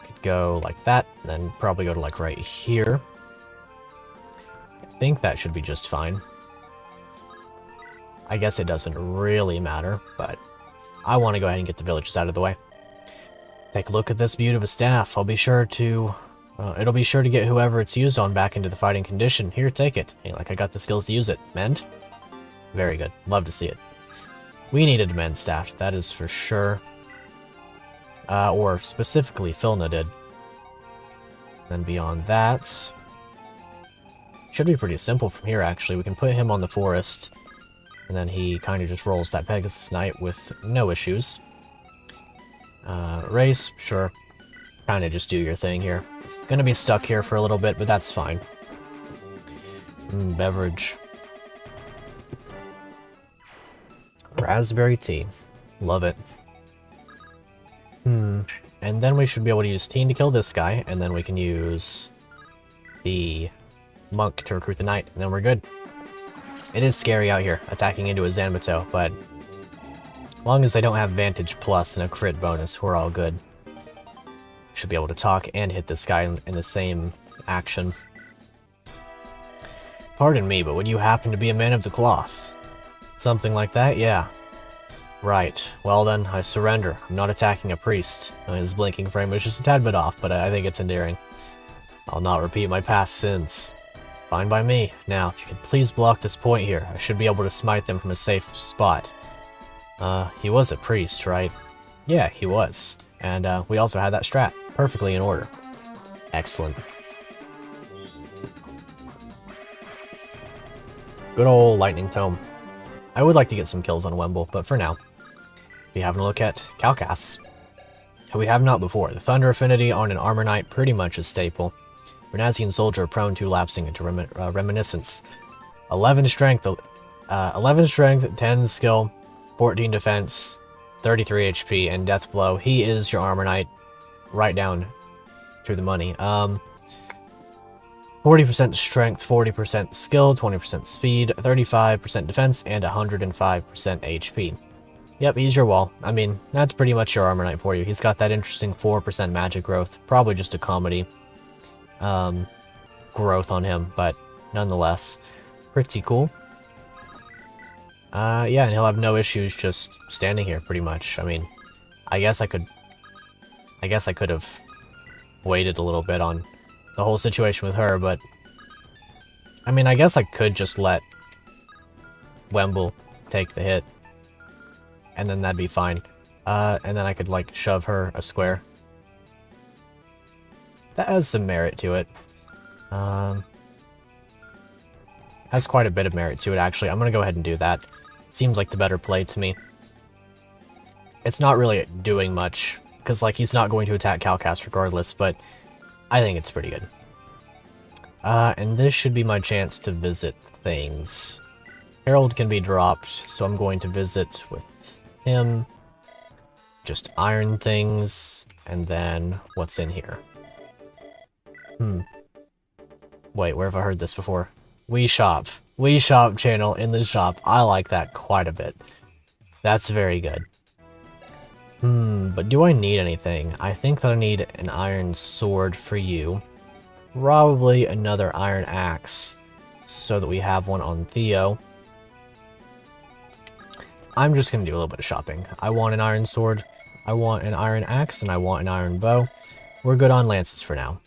Could go like that, and then probably go to like right here. I think that should be just fine. I guess it doesn't really matter, but I want to go ahead and get the villages out of the way. Take a look at this beauty of a staff. I'll be sure to It'll be sure to get whoever it's used on back into the fighting condition. Here, take it. Hey, like I got the skills to use it. Mend? Very good. Love to see it. We needed a mend staff, that is for sure. Or specifically, Filna did. Then beyond that... should be pretty simple from here, actually. We can put him on the forest, and then he kind of just rolls that Pegasus Knight with no issues. Race, sure. Kind of just do your thing here. Gonna be stuck here for a little bit, but that's fine. Beverage. Raspberry tea. Love it. And then we should be able to use Teen to kill this guy, and then we can use the monk to recruit the knight, and then we're good. It is scary out here, attacking into a Zanbato, but as long as they don't have Vantage Plus and a crit bonus, we're all good. Should be able to talk and hit this guy in the same action. Pardon me, but would you happen to be a man of the cloth? Something like that? Yeah. Right. Well then, I surrender. I'm not attacking a priest. His blinking frame was just a tad bit off, but I think it's endearing. I'll not repeat my past sins. Fine by me. Now, if you could please block this point here, I should be able to smite them from a safe spot. He was a priest, right? Yeah, he was. And, we also had that strat. Perfectly in order. Excellent. Good old Lightning Tome. I would like to get some kills on Wemble, but for now, be having a look at Calcas, who we have not before. The Thunder Affinity on an Armor Knight, pretty much a staple. Renazian Soldier, prone to lapsing into Reminiscence. 11 strength, 10 skill, 14 defense, 33 HP, and Death Blow. He is your Armor Knight, right down to the money. 40% strength, 40% skill, 20% speed, 35% defense, and 105% HP. Yep, he's your wall. I mean, that's pretty much your Armor Knight for you. He's got that interesting 4% magic growth. Probably just a comedy growth on him, but nonetheless, pretty cool. Yeah, and he'll have no issues just standing here, pretty much. I mean, I guess I could have waited a little bit on the whole situation with her, but I mean, I guess I could just let Wemble take the hit, and then that'd be fine. And then I could, like, shove her a square. That has some merit to it. Has quite a bit of merit to it, actually. I'm gonna go ahead and do that. Seems like the better play to me. It's not really doing much, because, like, he's not going to attack Calcas regardless, but I think it's pretty good. And this should be my chance to visit things. Herald can be dropped, so I'm going to visit with him. Just iron things, and then what's in here? Wait, where have I heard this before? We shop. We shop channel in the shop. I like that quite a bit. That's very good. But do I need anything? I think that I need an iron sword for you. Probably another iron axe, so that we have one on Theo. I'm just gonna do a little bit of shopping. I want an iron sword, I want an iron axe, and I want an iron bow. We're good on lances for now.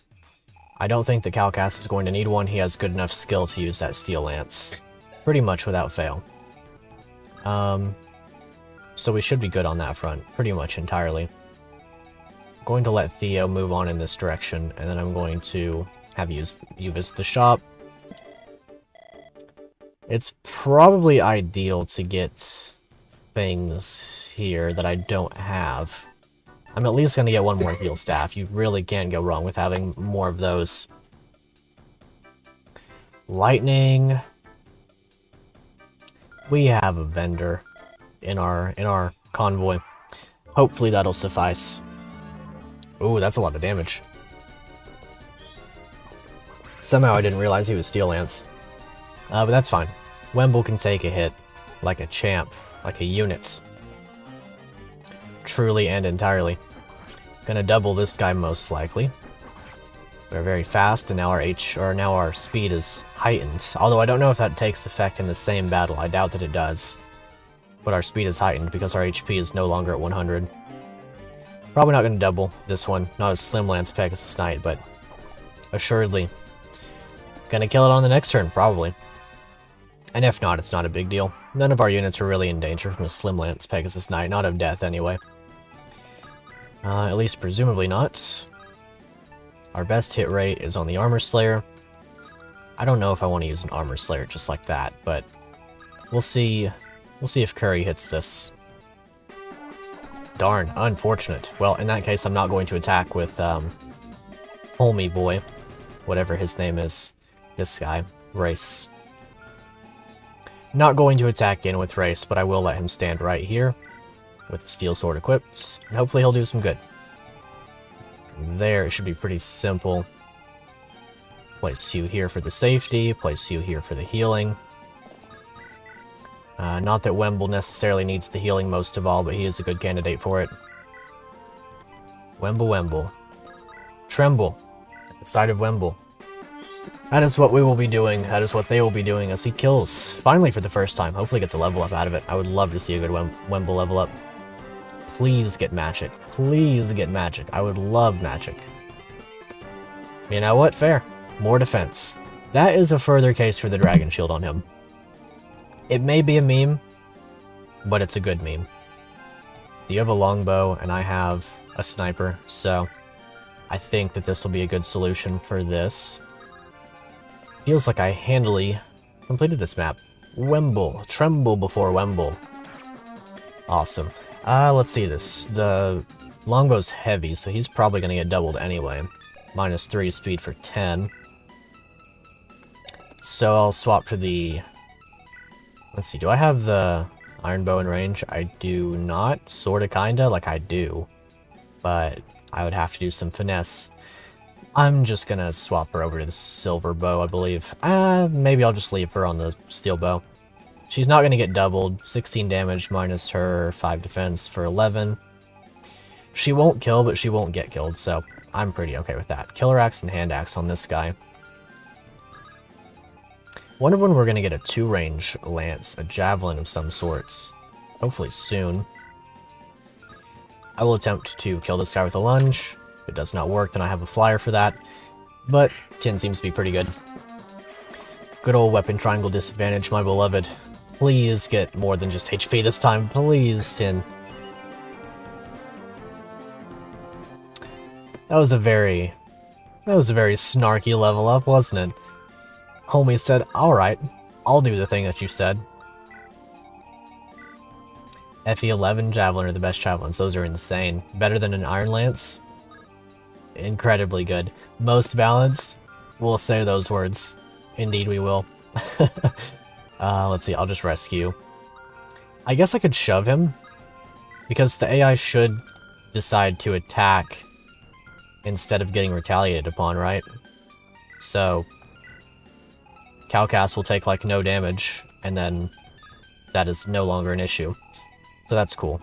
I don't think that Calcas is going to need one. He has good enough skill to use that steel lance. Pretty much without fail. So we should be good on that front, pretty much entirely. I'm going to let Theo move on in this direction, and then I'm going to have you visit the shop. It's probably ideal to get things here that I don't have. I'm at least going to get one more heal staff. You really can't go wrong with having more of those. Lightning. We have a vendor in our convoy. Hopefully that'll suffice. Ooh, that's a lot of damage. Somehow I didn't realize he was Steel Lance. But that's fine. Wemble can take a hit like a champ, like a unit. Truly and entirely. Gonna double this guy most likely. We're very fast, and now our speed is heightened. Although I don't know if that takes effect in the same battle. I doubt that it does. But our speed is heightened because our HP is no longer at 100. Probably not gonna double this one. Not a Slim Lance Pegasus Knight, but assuredly. Gonna kill it on the next turn, probably. And if not, it's not a big deal. None of our units are really in danger from a Slim Lance Pegasus Knight, not of death anyway. At least presumably not. Our best hit rate is on the Armor Slayer. I don't know if I want to use an Armor Slayer just like that, but we'll see. We'll see if Curry hits this. Darn, unfortunate. Well, in that case, I'm not going to attack with Homie Boy, whatever his name is. This guy, Race. Not going to attack in with Race, but I will let him stand right here with the Steel Sword equipped, and hopefully he'll do some good. From there, it should be pretty simple. Place you here for the safety, place you here for the healing. Not that Wemble necessarily needs the healing most of all, but he is a good candidate for it. Wemble. Tremble at the side of Wemble. That is what we will be doing. That is what they will be doing as he kills. Finally, for the first time. Hopefully gets a level up out of it. I would love to see a good Wemble level up. Please get magic. Please get magic. I would love magic. You know what? Fair. More defense. That is a further case for the Dragon Shield on him. It may be a meme, but it's a good meme. You have a longbow, and I have a sniper, so I think that this will be a good solution for this. Feels like I handily completed this map. Wemble. Tremble before Wemble. Awesome. Let's see this. The longbow's heavy, so he's probably going to get doubled anyway. -3 speed for 10. So I'll swap to the... Let's see, do I have the iron bow in range? I do not. Sorta, kinda. Like, I do. But I would have to do some finesse. I'm just gonna swap her over to the silver bow, I believe. Maybe I'll just leave her on the steel bow. She's not gonna get doubled. 16 damage minus her 5 defense for 11. She won't kill, but she won't get killed, so I'm pretty okay with that. Killer Axe and Hand Axe on this guy. Wonder when we're gonna get a 2-range lance, a javelin of some sorts. Hopefully soon. I will attempt to kill this guy with a lunge. If it does not work, then I have a flyer for that. But 10 seems to be pretty good. Good old weapon triangle disadvantage, my beloved. Please get more than just HP this time. Please, 10. That was a very snarky level up, wasn't it? Homie said, alright, I'll do the thing that you said. FE11 Javelin are the best Javelins. Those are insane. Better than an Iron Lance? Incredibly good. Most balanced? We'll say those words. Indeed we will. Let's see, I'll just rescue. I guess I could shove him, because the AI should decide to attack instead of getting retaliated upon, right? So, Calcast will take, like, no damage, and then that is no longer an issue. So that's cool.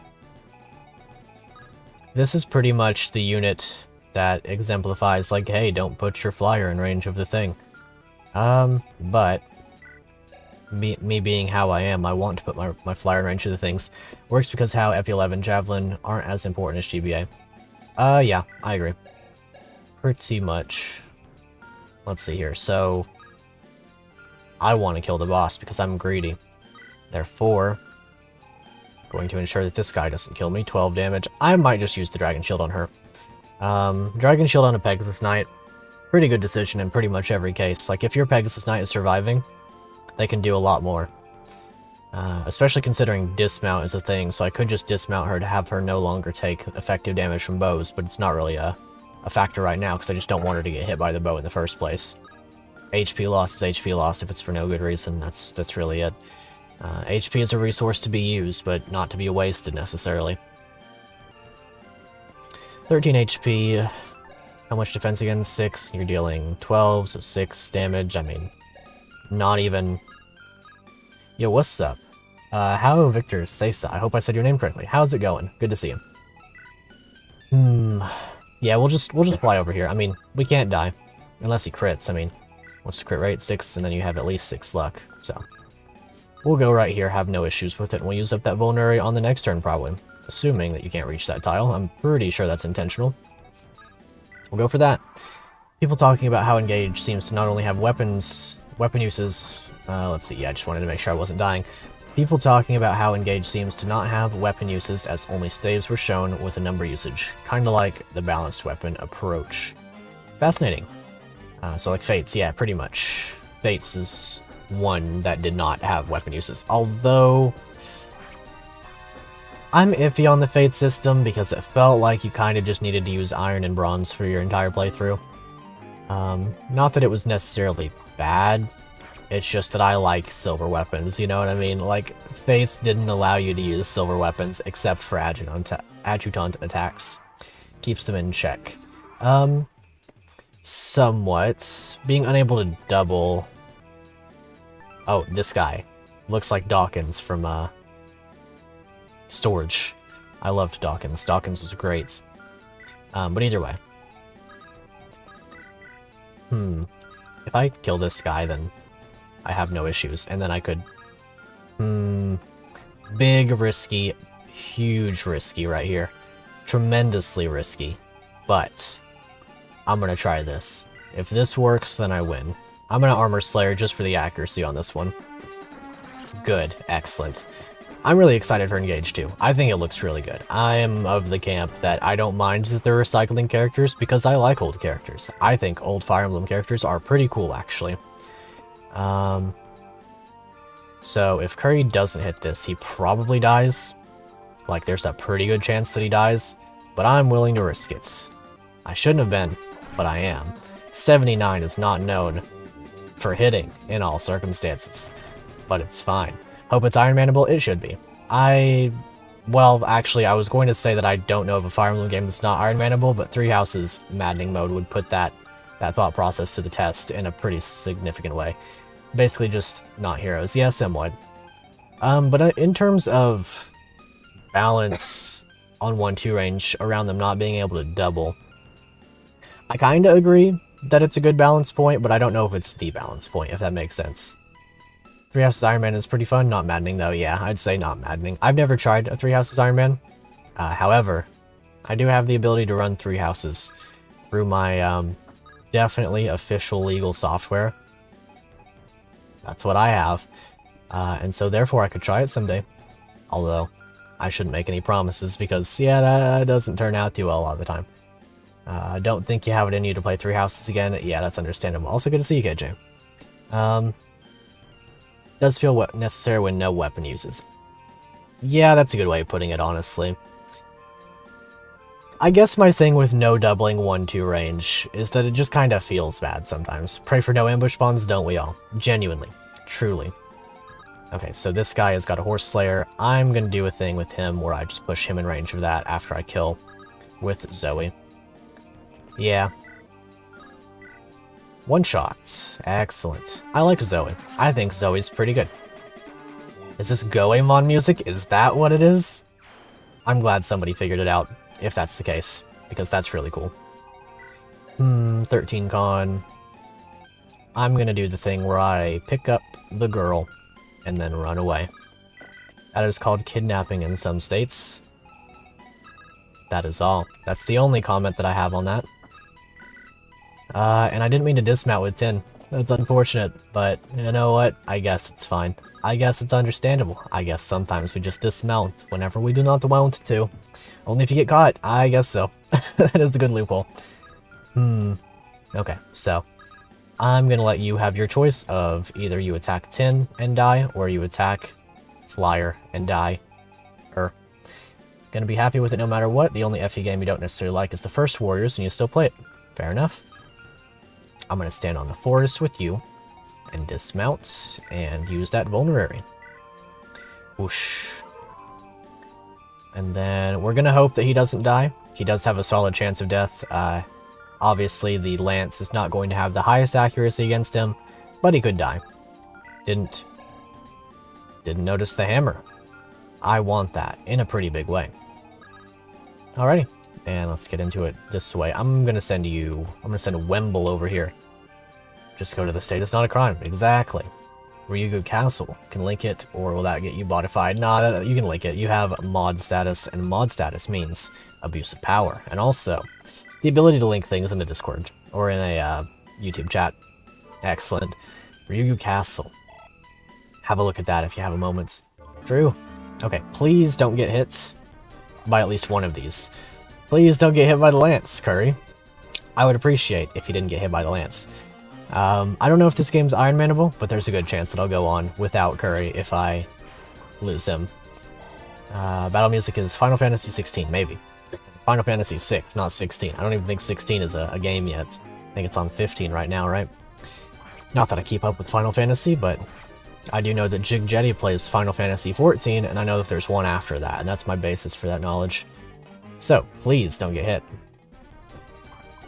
This is pretty much the unit that exemplifies, like, hey, don't put your flyer in range of the thing. But me being how I am, I want to put my flyer in range of the things. Works because how FE11 Javelin aren't as important as GBA. Yeah, I agree. Pretty much. Let's see here, so... I want to kill the boss because I'm greedy. Therefore, going to ensure that this guy doesn't kill me. 12 damage. I might just use the Dragon Shield on her. Dragon Shield on a Pegasus Knight. Pretty good decision in pretty much every case. Like, if your Pegasus Knight is surviving, they can do a lot more. Especially considering dismount is a thing, so I could just dismount her to have her no longer take effective damage from bows, but it's not really a factor right now, because I just don't want her to get hit by the bow in the first place. HP loss is HP loss if it's for no good reason. That's really it. HP is a resource to be used, but not to be wasted necessarily. 13 HP. How much defense again? 6. You're dealing 12, so 6 damage. I mean, not even... Yo, what's up? How Victor Sesa. I hope I said your name correctly. How's it going? Good to see you. Yeah, we'll just fly over here. I mean, we can't die. Unless he crits. I mean, what's the crit rate? 6, and then you have at least 6 luck. So, we'll go right here, have no issues with it, and we'll use up that vulnerary on the next turn, probably. Assuming that you can't reach that tile. I'm pretty sure that's intentional. We'll go for that. People talking about how Engage seems to not only have weapon uses. Let's see, yeah, I just wanted to make sure I wasn't dying. People talking about how Engage seems to not have weapon uses as only staves were shown with a number usage, kinda like the balanced weapon approach. Fascinating. So like Fates, yeah, pretty much. Fates is one that did not have weapon uses, although I'm iffy on the Fate system because it felt like you kind of just needed to use Iron and Bronze for your entire playthrough. Not that it was necessarily bad, it's just that I like silver weapons, you know what I mean? Like, Fates didn't allow you to use silver weapons except for adjutant attacks. Keeps them in check. Somewhat. Being unable to double... Oh, this guy. Looks like Dawkins from, Storage. I loved Dawkins. Dawkins was great. But either way. If I kill this guy, then I have no issues. And then I could... Big risky. Huge risky right here. Tremendously risky. But I'm gonna try this. If this works, then I win. I'm gonna Armor Slayer just for the accuracy on this one. Good. Excellent. I'm really excited for Engage too. I think it looks really good. I am of the camp that I don't mind that they're recycling characters because I like old characters. I think old Fire Emblem characters are pretty cool, actually. So if Curry doesn't hit this, he probably dies. Like, there's a pretty good chance that he dies, but I'm willing to risk it. I shouldn't have been, but I am. 79 is not known for hitting in all circumstances, but it's fine. Hope it's Iron Man-able? It should be. Well, actually, I was going to say that I don't know of a Fire Emblem game that's not Iron Man-able, but Three Houses Maddening Mode would put that thought process to the test in a pretty significant way. Basically just not heroes. Yeah, somewhat. But in terms of balance on 1-2 range around them not being able to double, I kinda agree that it's a good balance point, but I don't know if it's the balance point, if that makes sense. Three Houses Iron Man is pretty fun. Not maddening, though. Yeah, I'd say not maddening. I've never tried a Three Houses Iron Man. However, I do have the ability to run Three Houses through my definitely official legal software. That's what I have. And so therefore I could try it someday. Although, I shouldn't make any promises because, yeah, that doesn't turn out too well a lot of the time. I don't think you have it in you to play Three Houses again. Yeah, that's understandable. Also good to see you, KJ. Does feel necessary when no weapon uses. Yeah, that's a good way of putting it, honestly. I guess my thing with no doubling 1-2 range is that it just kind of feels bad sometimes. Pray for no ambush spawns, don't we all? Genuinely. Truly. Okay, so this guy has got a Horse Slayer. I'm gonna do a thing with him where I just push him in range of that after I kill with Zoe. Yeah. One shot. Excellent. I like Zoe. I think Zoe's pretty good. Is this Goemon music? Is that what it is? I'm glad somebody figured it out, if that's the case, because that's really cool. 13 con. I'm gonna do the thing where I pick up the girl and then run away. That is called kidnapping in some states. That is all. That's the only comment that I have on that. And I didn't mean to dismount with 10. That's unfortunate, but you know what? I guess it's fine. I guess it's understandable. I guess sometimes we just dismount whenever we do not want to. Only if you get caught. I guess so. That is a good loophole. Okay, so I'm gonna let you have your choice of either you attack 10 and die, or you attack Flyer and die. Gonna be happy with it no matter what. The only FE game you don't necessarily like is the first Warriors, and you still play it. Fair enough. I'm gonna stand on the forest with you, and dismount, and use that vulnerary. Whoosh. And then we're gonna hope that he doesn't die. He does have a solid chance of death. Obviously, the lance is not going to have the highest accuracy against him, but he could die. Didn't notice the hammer. I want that in a pretty big way. Alrighty, and let's get into it this way. I'm gonna send Wemble over here. Just go to the state. It's not a crime. Exactly. Ryugu Castle. Can link it, or will that get you modified? Nah, you can link it. You have mod status, and mod status means abuse of power. And also, the ability to link things in the Discord. or in a YouTube chat. Excellent. Ryugu Castle. Have a look at that if you have a moment. Drew. Okay, please don't get hit by at least one of these. Please don't get hit by the lance, Curry. I would appreciate if you didn't get hit by the lance. I don't know if this game's Iron Man-able, but there's a good chance that I'll go on without Curry if I lose him. Battle music is Final Fantasy 16, maybe. Final Fantasy 6, not 16. I don't even think 16 is a game yet. I think it's on 15 right now, right? Not that I keep up with Final Fantasy, but I do know that Jig Jetty plays Final Fantasy 14, and I know that there's one after that, and that's my basis for that knowledge. So, please don't get hit.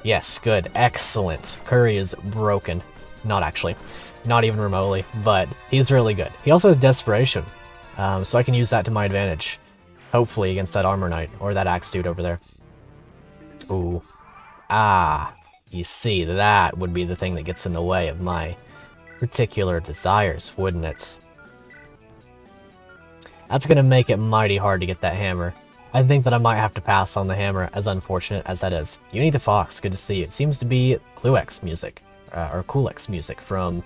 Yes, good. Excellent. Curry is broken. Not actually. Not even remotely, but he's really good. He also has Desperation, so I can use that to my advantage. Hopefully against that Armor Knight, or that Axe dude over there. Ooh. Ah. You see, that would be the thing that gets in the way of my particular desires, wouldn't it? That's gonna make it mighty hard to get that hammer. I think that I might have to pass on the hammer, as unfortunate as that is. You need the Fox, good to see you. It seems to be Cluex music, or Coolx music from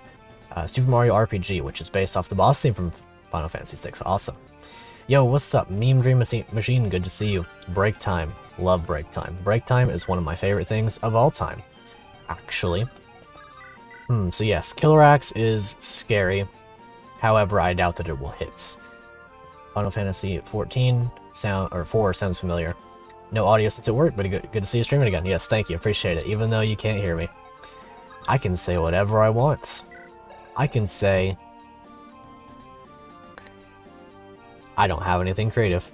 Super Mario RPG, which is based off the boss theme from Final Fantasy VI. Awesome. Yo, what's up? Meme Dream Machine, good to see you. Break time. Love break time. Break time is one of my favorite things of all time, actually. So yes, Killer Axe is scary. However, I doubt that it will hit. Final Fantasy 14 or 4 sounds familiar. No audio since it worked, but good to see you streaming again. Yes, thank you, appreciate it. Even though you can't hear me, I can say whatever I want. I can say I don't have anything creative.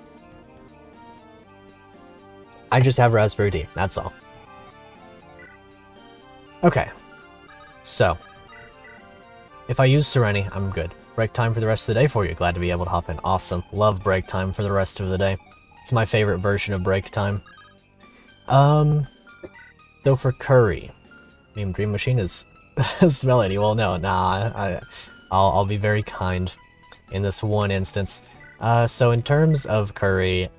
I just have Raspberry tea, that's all. Okay, so if I use Sereni, I'm good. Break time for the rest of the day for you. Glad to be able to hop in. Awesome. Love break time for the rest of the day. It's my favorite version of break time. So for Curry, Meme Dream Machine is Melody. Well, no, nah. I'll be very kind in this one instance. So in terms of Curry,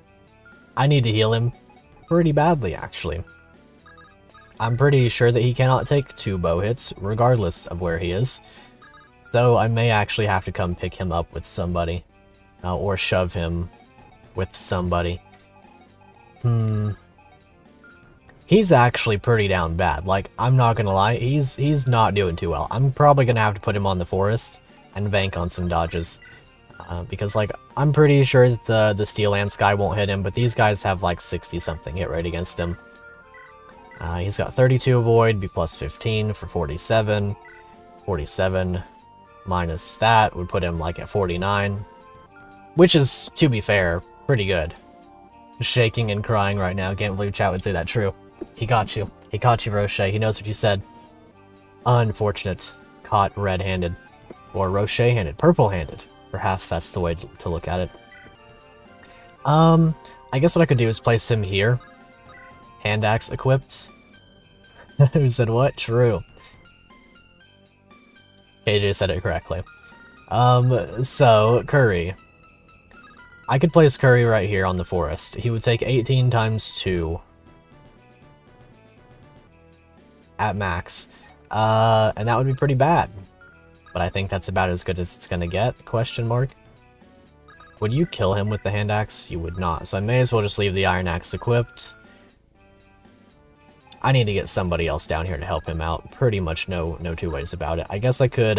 I need to heal him pretty badly, actually. I'm pretty sure that he cannot take 2 bow hits, regardless of where he is. So I may actually have to come pick him up with somebody, or shove him with somebody. He's actually pretty down bad. Like, I'm not gonna lie, he's not doing too well. I'm probably gonna have to put him on the forest and bank on some dodges. Because, like, I'm pretty sure that the Steel Lance guy won't hit him, but these guys have, like, 60-something hit rate against him. He's got 32 avoid, be plus 15 for 47. 47 minus that would put him, like, at 49. Which is, to be fair, pretty good. Shaking and crying right now. Can't believe chat would say that. True. He got you. He caught you, Roche. He knows what you said. Unfortunate. Caught red-handed. Or Roche-handed. Purple-handed. Perhaps that's the way to look at it. I guess what I could do is place him here. Hand axe equipped. Who said what? True. KJ said it correctly. So, Curry. I could place Curry right here on the forest. He would take 18 times 2. At max. And that would be pretty bad. But I think that's about as good as it's gonna get, question mark. Would you kill him with the hand axe? You would not, so I may as well just leave the iron axe equipped. I need to get somebody else down here to help him out. Pretty much no two ways about it. I guess I could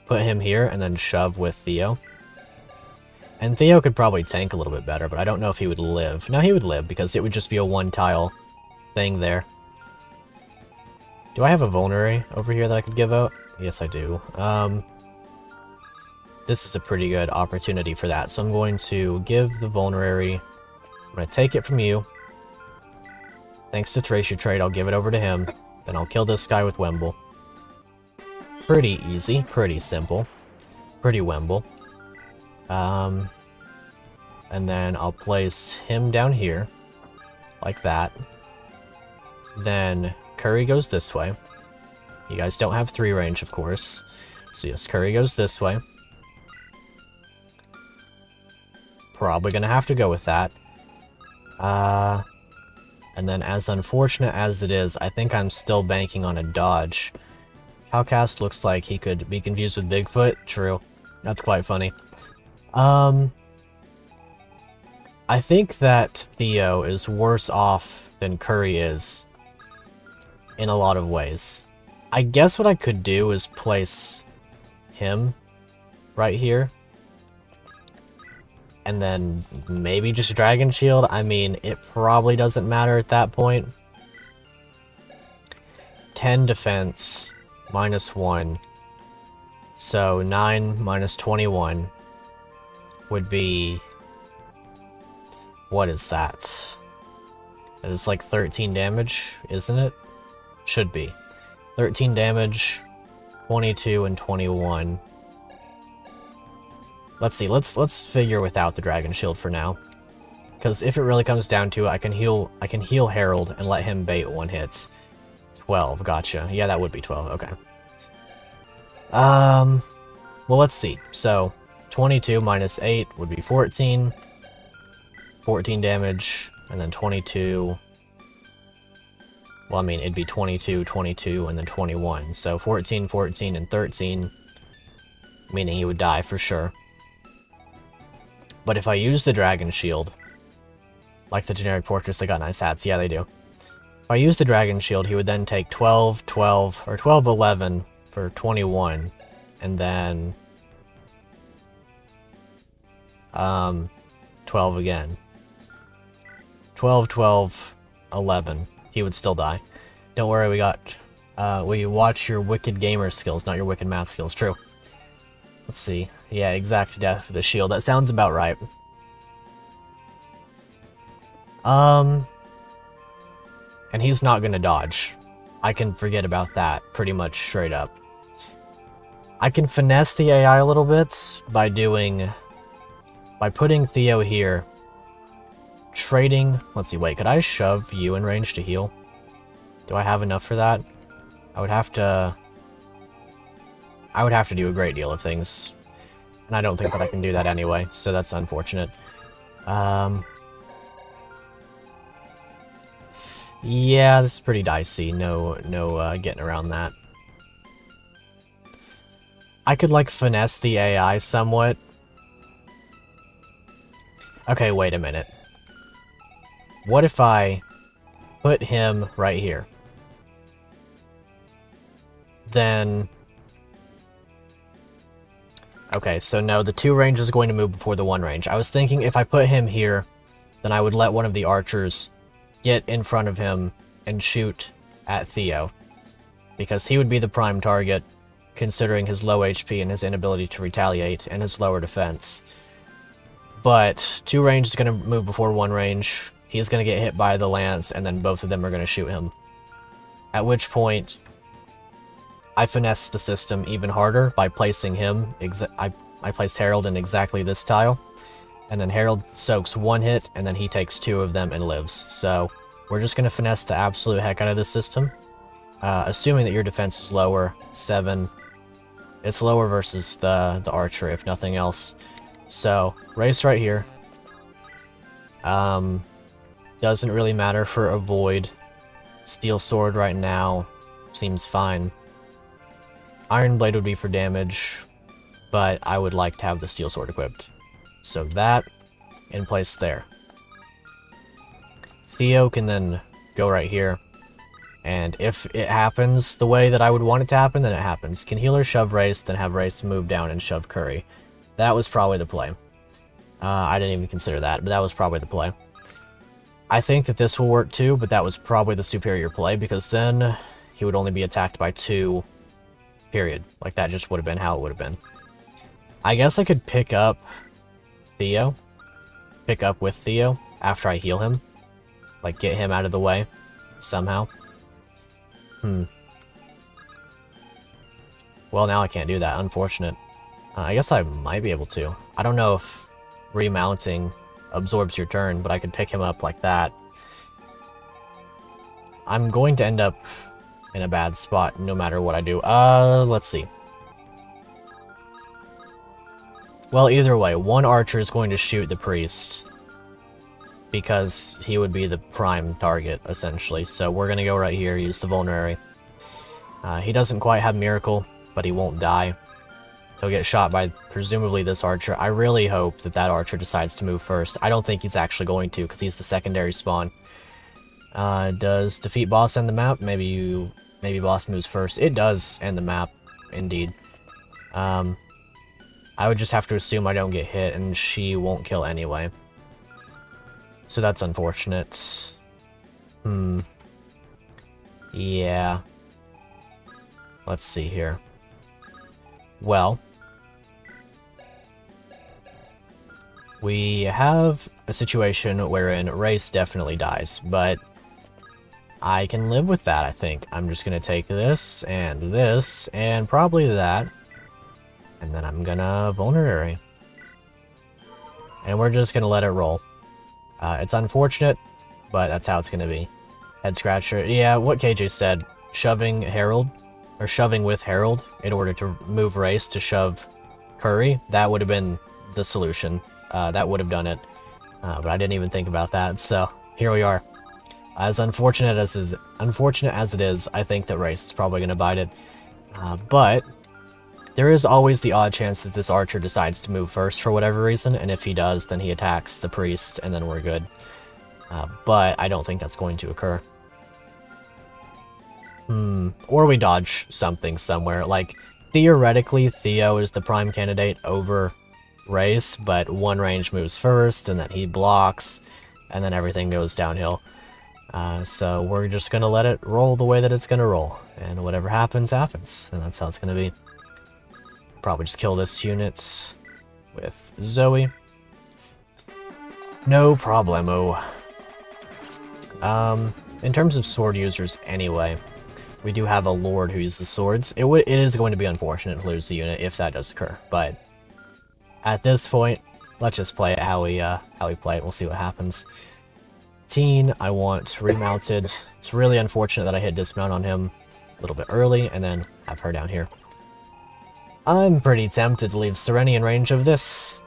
put him here and then shove with Theo. And Theo could probably tank a little bit better, but I don't know if he would live. No, he would live, because it would just be a one-tile thing there. Do I have a vulnerary over here that I could give out? Yes, I do. This is a pretty good opportunity for that, so I'm going to give the vulnerary. I'm going to take it from you. Thanks to Thracia Trade, I'll give it over to him. Then I'll kill this guy with Wemble. Pretty easy, pretty simple. Pretty Wemble. And then I'll place him down here. Like that. Then Curry goes this way. You guys don't have 3 range, of course. So yes, Curry goes this way. Probably gonna have to go with that. And then, as unfortunate as it is, I think I'm still banking on a dodge. Cowcast looks like he could be confused with Bigfoot. True. That's quite funny. I think that Theo is worse off than Curry is in a lot of ways. I guess what I could do is place him right here. And then maybe just Dragon Shield. I mean, it probably doesn't matter at that point. 10 defense, -1. So 9 minus 21 would be... What is that? That is like 13 damage, isn't it? Should be. 13 damage, 22 and 21. Let's see, let's figure without the Dragon Shield for now. Because if it really comes down to it, I can heal Herald and let him bait 1 hit. 12, gotcha. Yeah, that would be 12, okay. Well, let's see. So, 22 minus 8 would be 14. 14 damage, and then 22... Well, I mean, it'd be 22, 22, and then 21. So 14, 14, and 13, meaning he would die for sure. But if I use the Dragon Shield, like the generic portraits, they got nice hats. Yeah, they do. If I use the Dragon Shield, he would then take 12, 12, or 12, 11 for 21, and then 12 again. 12, 12, 11. He would still die. Don't worry, we watch your wicked gamer skills, not your wicked math skills. True. Let's see. Yeah, exact death for the shield. That sounds about right. And he's not gonna dodge. I can forget about that pretty much straight up. I can finesse the AI a little bit by putting Theo here. Trading... Let's see, wait, could I shove you in range to heal? Do I have enough for that? I would have to do a great deal of things. And I don't think that I can do that anyway, so that's unfortunate. Yeah, this is pretty dicey. No getting around that. I could, like, finesse the AI somewhat. Okay, wait a minute. What if I put him right here? Then... Okay, so no, the 2 range is going to move before the 1 range. I was thinking if I put him here, then I would let one of the archers get in front of him and shoot at Theo. Because he would be the prime target, considering his low HP and his inability to retaliate, and his lower defense. But 2 range is going to move before 1 range. He's going to get hit by the lance, and then both of them are going to shoot him. At which point, I finesse the system even harder by placing him. I placed Herald in exactly this tile. And then Herald soaks 1 hit, and then he takes 2 of them and lives. So, we're just going to finesse the absolute heck out of this system. Assuming that your defense is lower, 7. It's lower versus the archer, if nothing else. So, race right here. Doesn't really matter for avoid. Steel sword right now seems fine. Iron blade would be for damage, but I would like to have the steel sword equipped. So that in place there. Theo can then go right here. And if it happens the way that I would want it to happen, then it happens. Can healer shove Race, then have Race move down and shove Curry. That was probably the play. I didn't even consider that, but that was probably the play. I think that this will work too, but that was probably the superior play, because then he would only be attacked by 2, period. Like, that just would have been how it would have been. I guess I could pick up Theo. Pick up with Theo after I heal him. Like, get him out of the way somehow. Well, now I can't do that. Unfortunate. I guess I might be able to. I don't know if remounting absorbs your turn, but I could pick him up like that. I'm going to end up in a bad spot no matter what I do. Let's see. Well, either way, 1 archer is going to shoot the priest. because he would be the prime target, essentially. So we're going to go right here, use the Vulnerary. He doesn't quite have Miracle, but he won't die. He'll get shot by, presumably, this archer. I really hope that that archer decides to move first. I don't think he's actually going to, because he's the secondary spawn. Does defeat boss end the map? Maybe boss moves first. It does end the map, indeed. I would just have to assume I don't get hit, and she won't kill anyway. So that's unfortunate. Yeah. Let's see here. Well, we have a situation wherein Race definitely dies, but I can live with that, I think. I'm just going to take this, and probably that, and then I'm going to Vulnerary. And we're just going to let it roll. It's unfortunate, but that's how it's going to be. Head Scratcher. Yeah, what KJ said, shoving Herald, or shoving with Herald in order to move Race to shove Curry, that would have been the solution. That would have done it. But I didn't even think about that, so here we are. As unfortunate as it is, I think that Race is probably going to bite it. But there is always the odd chance that this archer decides to move first for whatever reason, and if he does, then he attacks the priest, and then we're good. But I don't think that's going to occur. Or we dodge something somewhere. Like, theoretically, Theo is the prime candidate over Race, but one range moves first, and then he blocks, and then everything goes downhill. So we're just going to let it roll the way that it's going to roll, and whatever happens, happens, and that's how it's going to be. Probably just kill this unit with Zoe. No problemo. In terms of sword users anyway, we do have a Lord who uses swords. It is going to be unfortunate to lose the unit if that does occur, but at this point, let's just play it how we play it. We'll see what happens. Teen, I want remounted. It's really unfortunate that I hit dismount on him a little bit early, and then have her down here. I'm pretty tempted to leave Sereni in range of this.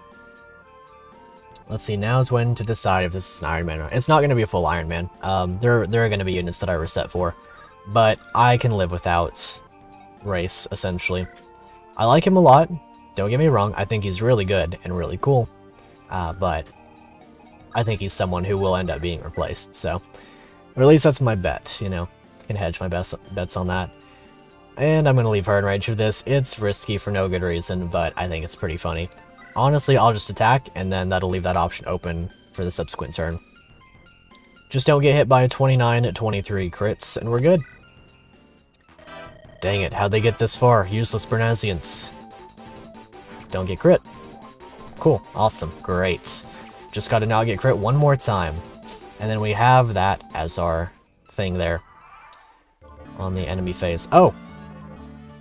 Let's see, now's when to decide if this is an Iron Man or not. It's not going to be a full Iron Man. There are going to be units that I reset for, but I can live without Race, essentially. I like him a lot, don't get me wrong. I think he's really good and really cool, but I think he's someone who will end up being replaced, so... Or at least that's my bet, you know. I can hedge my bets on that. And I'm going to leave her in range of this. It's risky for no good reason, but I think it's pretty funny. Honestly, I'll just attack, and then that'll leave that option open for the subsequent turn. Just don't get hit by a 29 at 23 crits, and we're good. Dang it, how'd they get this far? Useless Bernazians. Don't get crit. Cool, awesome, great. Just gotta not get crit one more time. And then we have that as our thing there on the enemy face. Oh!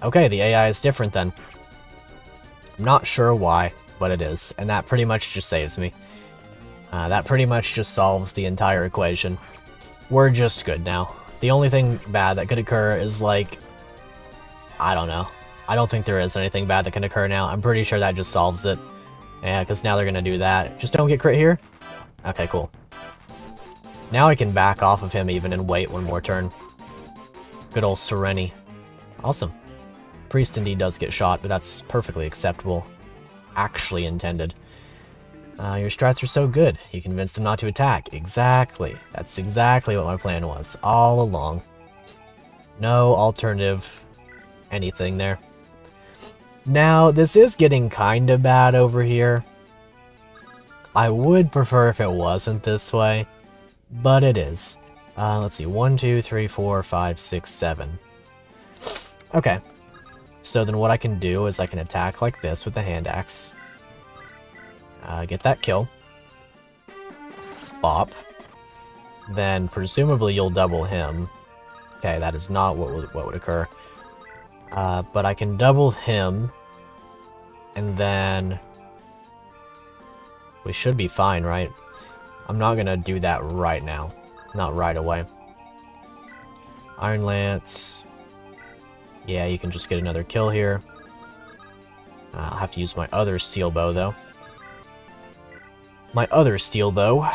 Okay, the AI is different then. I'm not sure why, but it is. And that pretty much just saves me. That pretty much just solves the entire equation. We're just good now. The only thing bad that could occur is, like... I don't know. I don't think there is anything bad that can occur now. I'm pretty sure that just solves it. Yeah, because now they're going to do that. Just don't get crit here? Okay, cool. Now I can back off of him even and wait one more turn. Good old Sereni. Awesome. Priest indeed does get shot, but that's perfectly acceptable. Actually intended. Your strats are so good. You convinced them not to attack. Exactly. That's exactly what my plan was. All along. No alternative anything there. Now, this is getting kinda bad over here. I would prefer if it wasn't this way, but it is. Let's see, 1, 2, 3, 4, 5, 6, 7. Okay. So then what I can do is I can attack like this with the hand axe. Get that kill. Bop. Then presumably you'll double him. Okay, that is not what would occur. But I can double him, and then we should be fine, right? I'm not gonna do that right now. Not right away. Iron Lance. Yeah, you can just get another kill here. I'll have to use my other steel bow, though. My other steel bow.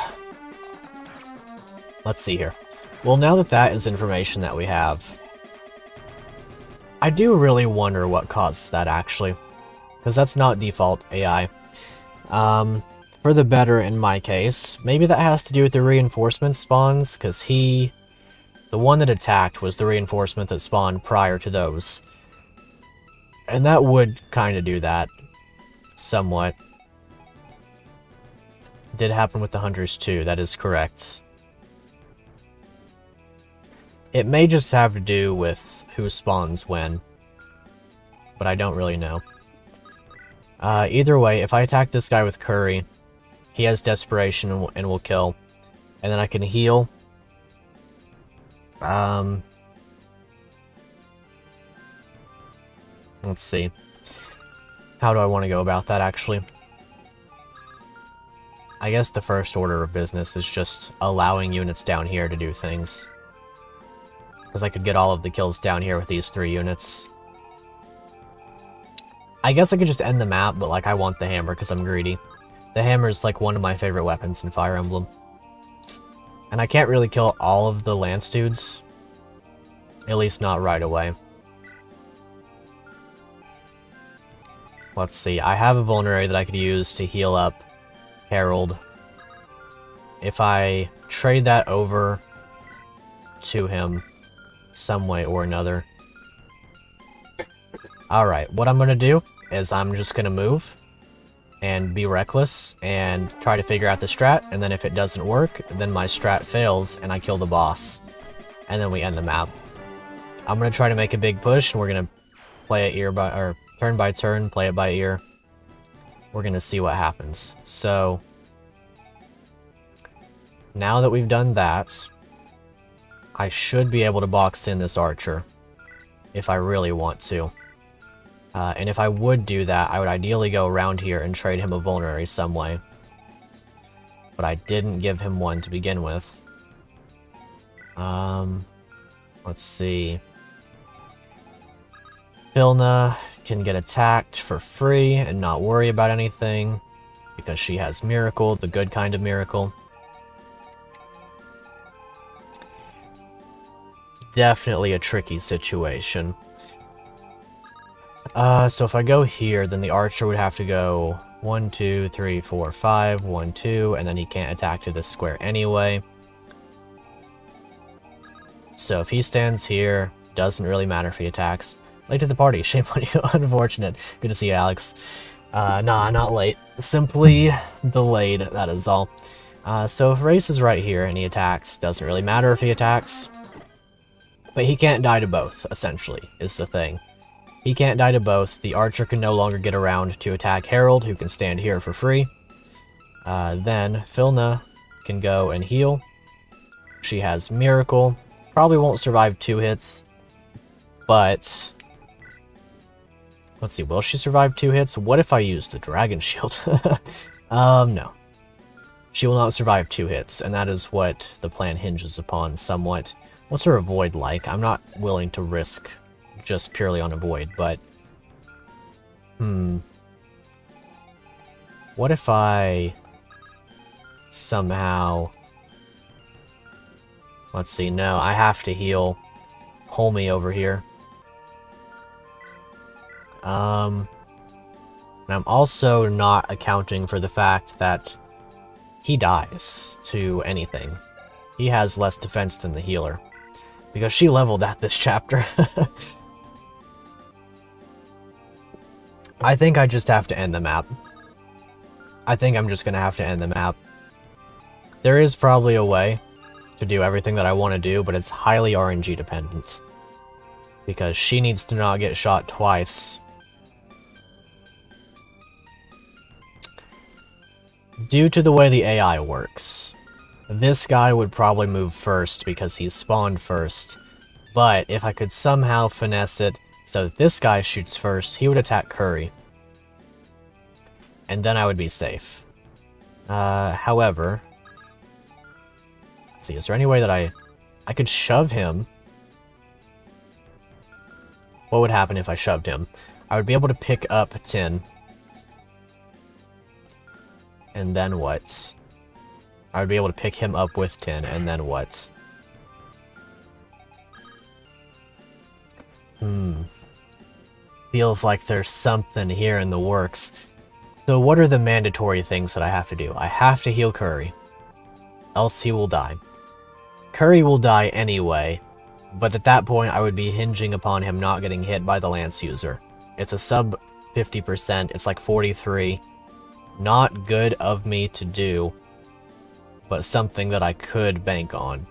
Let's see here. Well, now that that is information that we have, I do really wonder what causes that, actually. Because that's not default AI. For the better in my case. Maybe that has to do with the reinforcement spawns, because the one that attacked was the reinforcement that spawned prior to those. And that would kind of do that. Somewhat. Did happen with the hunters too, that is correct. It may just have to do with who spawns when, but I don't really know. Either way, if I attack this guy with Curry, he has Desperation and will kill. And then I can heal. Let's see. How do I want to go about that, actually? I guess the first order of business is just allowing units down here to do things. Because I could get all of the kills down here with these 3 units. I guess I could just end the map, but like I want the hammer because I'm greedy. The hammer is like one of my favorite weapons in Fire Emblem. And I can't really kill all of the Lance dudes. At least not right away. Let's see, I have a vulnerary that I could use to heal up Herald. If I trade that over to him some way or another. Alright, what I'm gonna do is I'm just gonna move and be reckless and try to figure out the strat, and then if it doesn't work, then my strat fails and I kill the boss. And then we end the map. I'm gonna try to make a big push, and we're gonna play it turn by turn, play it by ear. We're gonna see what happens. So now that we've done that, I should be able to box in this archer, if I really want to. And if I would do that, I would ideally go around here and trade him a vulnerary some way. But I didn't give him one to begin with. Let's see. Filna can get attacked for free and not worry about anything, because she has Miracle, the good kind of Miracle. Definitely a tricky situation. So if I go here, then the archer would have to go 1, 2, 3, 4, 5, 1, 2, and then he can't attack to this square anyway. So if he stands here, doesn't really matter if he attacks. Late to the party, shame on you, unfortunate. Good to see you, Alex. Nah, not late. Simply delayed, that is all. So if Race is right here and he attacks, doesn't really matter if he attacks. But he can't die to both, essentially, is the thing. He can't die to both. The archer can no longer get around to attack Herald, who can stand here for free. Then Filna can go and heal. She has Miracle. Probably won't survive 2 hits. But let's see, will she survive 2 hits? What if I use the Dragon Shield? No. She will not survive 2 hits, and that is what the plan hinges upon somewhat. What's her avoid like? I'm not willing to risk just purely on avoid, but what if I somehow, let's see, no, I have to heal Homie over here. And I'm also not accounting for the fact that he dies to anything. He has less defense than the healer, because she leveled at this chapter. I think I just have to end the map. I think I'm just gonna have to end the map. There is probably a way to do everything that I want to do, but it's highly RNG dependent. Because she needs to not get shot twice. Due to the way the AI works, this guy would probably move first because he spawned first. But if I could somehow finesse it so that this guy shoots first, he would attack Curry. And then I would be safe. However, let's see, is there any way that I could shove him? What would happen if I shoved him? I would be able to pick up 10. And then what? I would be able to pick him up with 10, and then what? Feels like there's something here in the works. So what are the mandatory things that I have to do? I have to heal Curry, else he will die. Curry will die anyway, but at that point I would be hinging upon him not getting hit by the Lance user. It's a sub 50%, it's like 43. Not good of me to do, but something that I could bank on.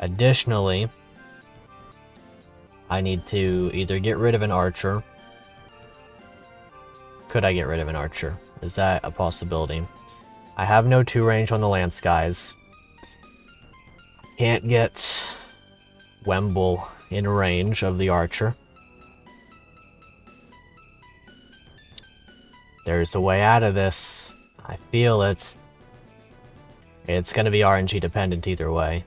Additionally, I need to either get rid of an archer. Could I get rid of an archer? Is that a possibility? I have no 2 range on the Lance guys. Can't get Wemble in range of the archer. There's a way out of this. I feel it. It's gonna be RNG dependent either way.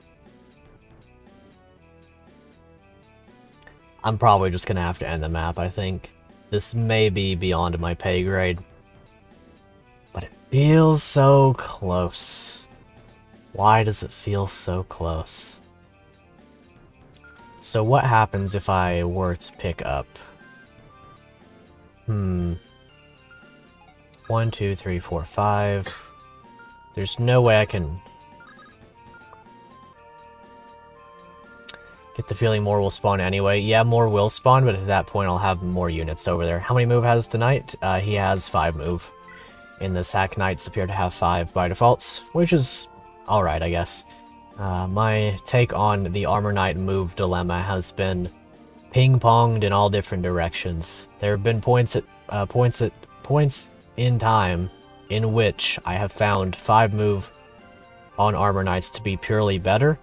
I'm probably just gonna have to end the map, I think. This may be beyond my pay grade. But it feels so close. Why does it feel so close? So what happens if I were to pick up? 1, 2, 3, 4, 5. There's no way I can... Get the feeling more will spawn anyway. Yeah, more will spawn, but at that point I'll have more units over there. How many move has the Knight? He has 5 move. In the Sack Knights appear to have 5 by default, which is alright, I guess. My take on the Armor Knight move dilemma has been ping-ponged in all different directions. There have been points in time in which I have found 5 move on Armor Knights to be purely better,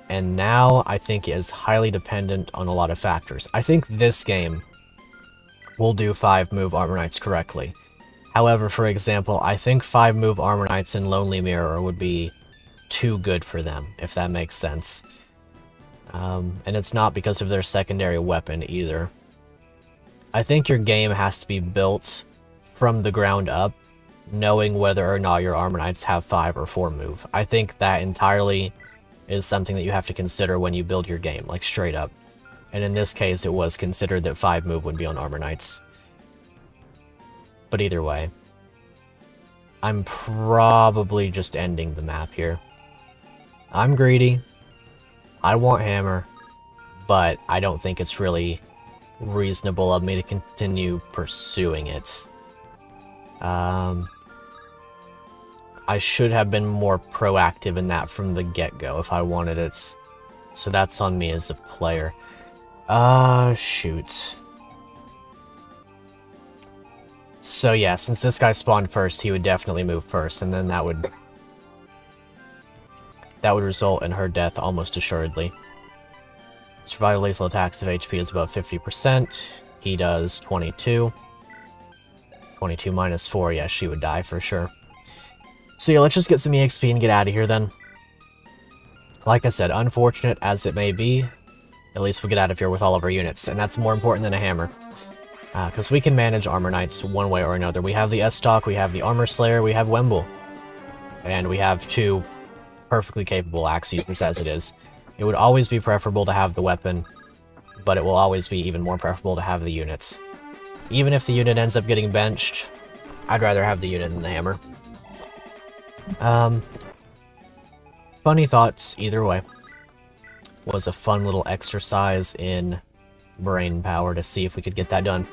and now I think it is highly dependent on a lot of factors. I think this game will do 5 move Armor Knights correctly. However, for example, I think 5 move Armor Knights in Lonely Mirror would be too good for them, if that makes sense. And it's not because of their secondary weapon either. I think your game has to be built from the ground up, knowing whether or not your Armor Knights have 5 or 4 move. I think that entirely is something that you have to consider when you build your game, like straight up. And in this case, it was considered that 5 move would be on Armor Knights. But either way, I'm probably just ending the map here. I'm greedy. I want hammer, but I don't think it's really reasonable of me to continue pursuing it. I should have been more proactive in that from the get-go if I wanted it. So that's on me as a player. Shoot. So yeah, since this guy spawned first, he would definitely move first, and then that would result in her death almost assuredly. Survival lethal attacks if HP is above 50%. He does 22. 22 minus 4, yeah, she would die for sure. So yeah, let's just get some EXP and get out of here then. Like I said, unfortunate as it may be, at least we'll get out of here with all of our units, and that's more important than a hammer. Because we can manage Armor Knights one way or another. We have the S-Stock, we have the Armor Slayer, we have Wemble. And we have 2 perfectly capable axe users as it is. It would always be preferable to have the weapon, but it will always be even more preferable to have the units. Even if the unit ends up getting benched, I'd rather have the unit than the hammer. Funny thoughts either way. Was a fun little exercise in brain power to see if we could get that done.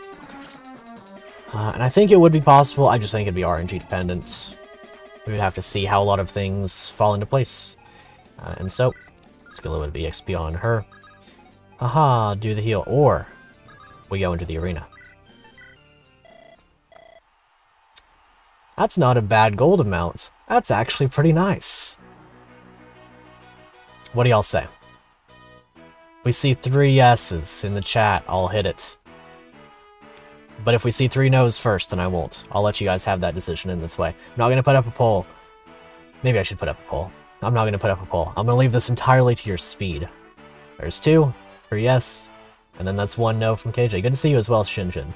And I think it would be possible, I just think it'd be RNG dependent. We would have to see how a lot of things fall into place. And so, let's get a little bit of EXP on her. Haha, do the heal, or we go into the arena. That's not a bad gold amount. That's actually pretty nice. What do y'all say? We see 3 yeses in the chat, I'll hit it. But if we see 3 no's first, then I won't. I'll let you guys have that decision in this way. I'm not going to put up a poll. Maybe I should put up a poll. I'm not going to put up a poll. I'm going to leave this entirely to your speed. There's 2 for yes, and then that's 1 no from KJ. Good to see you as well, Shinjin.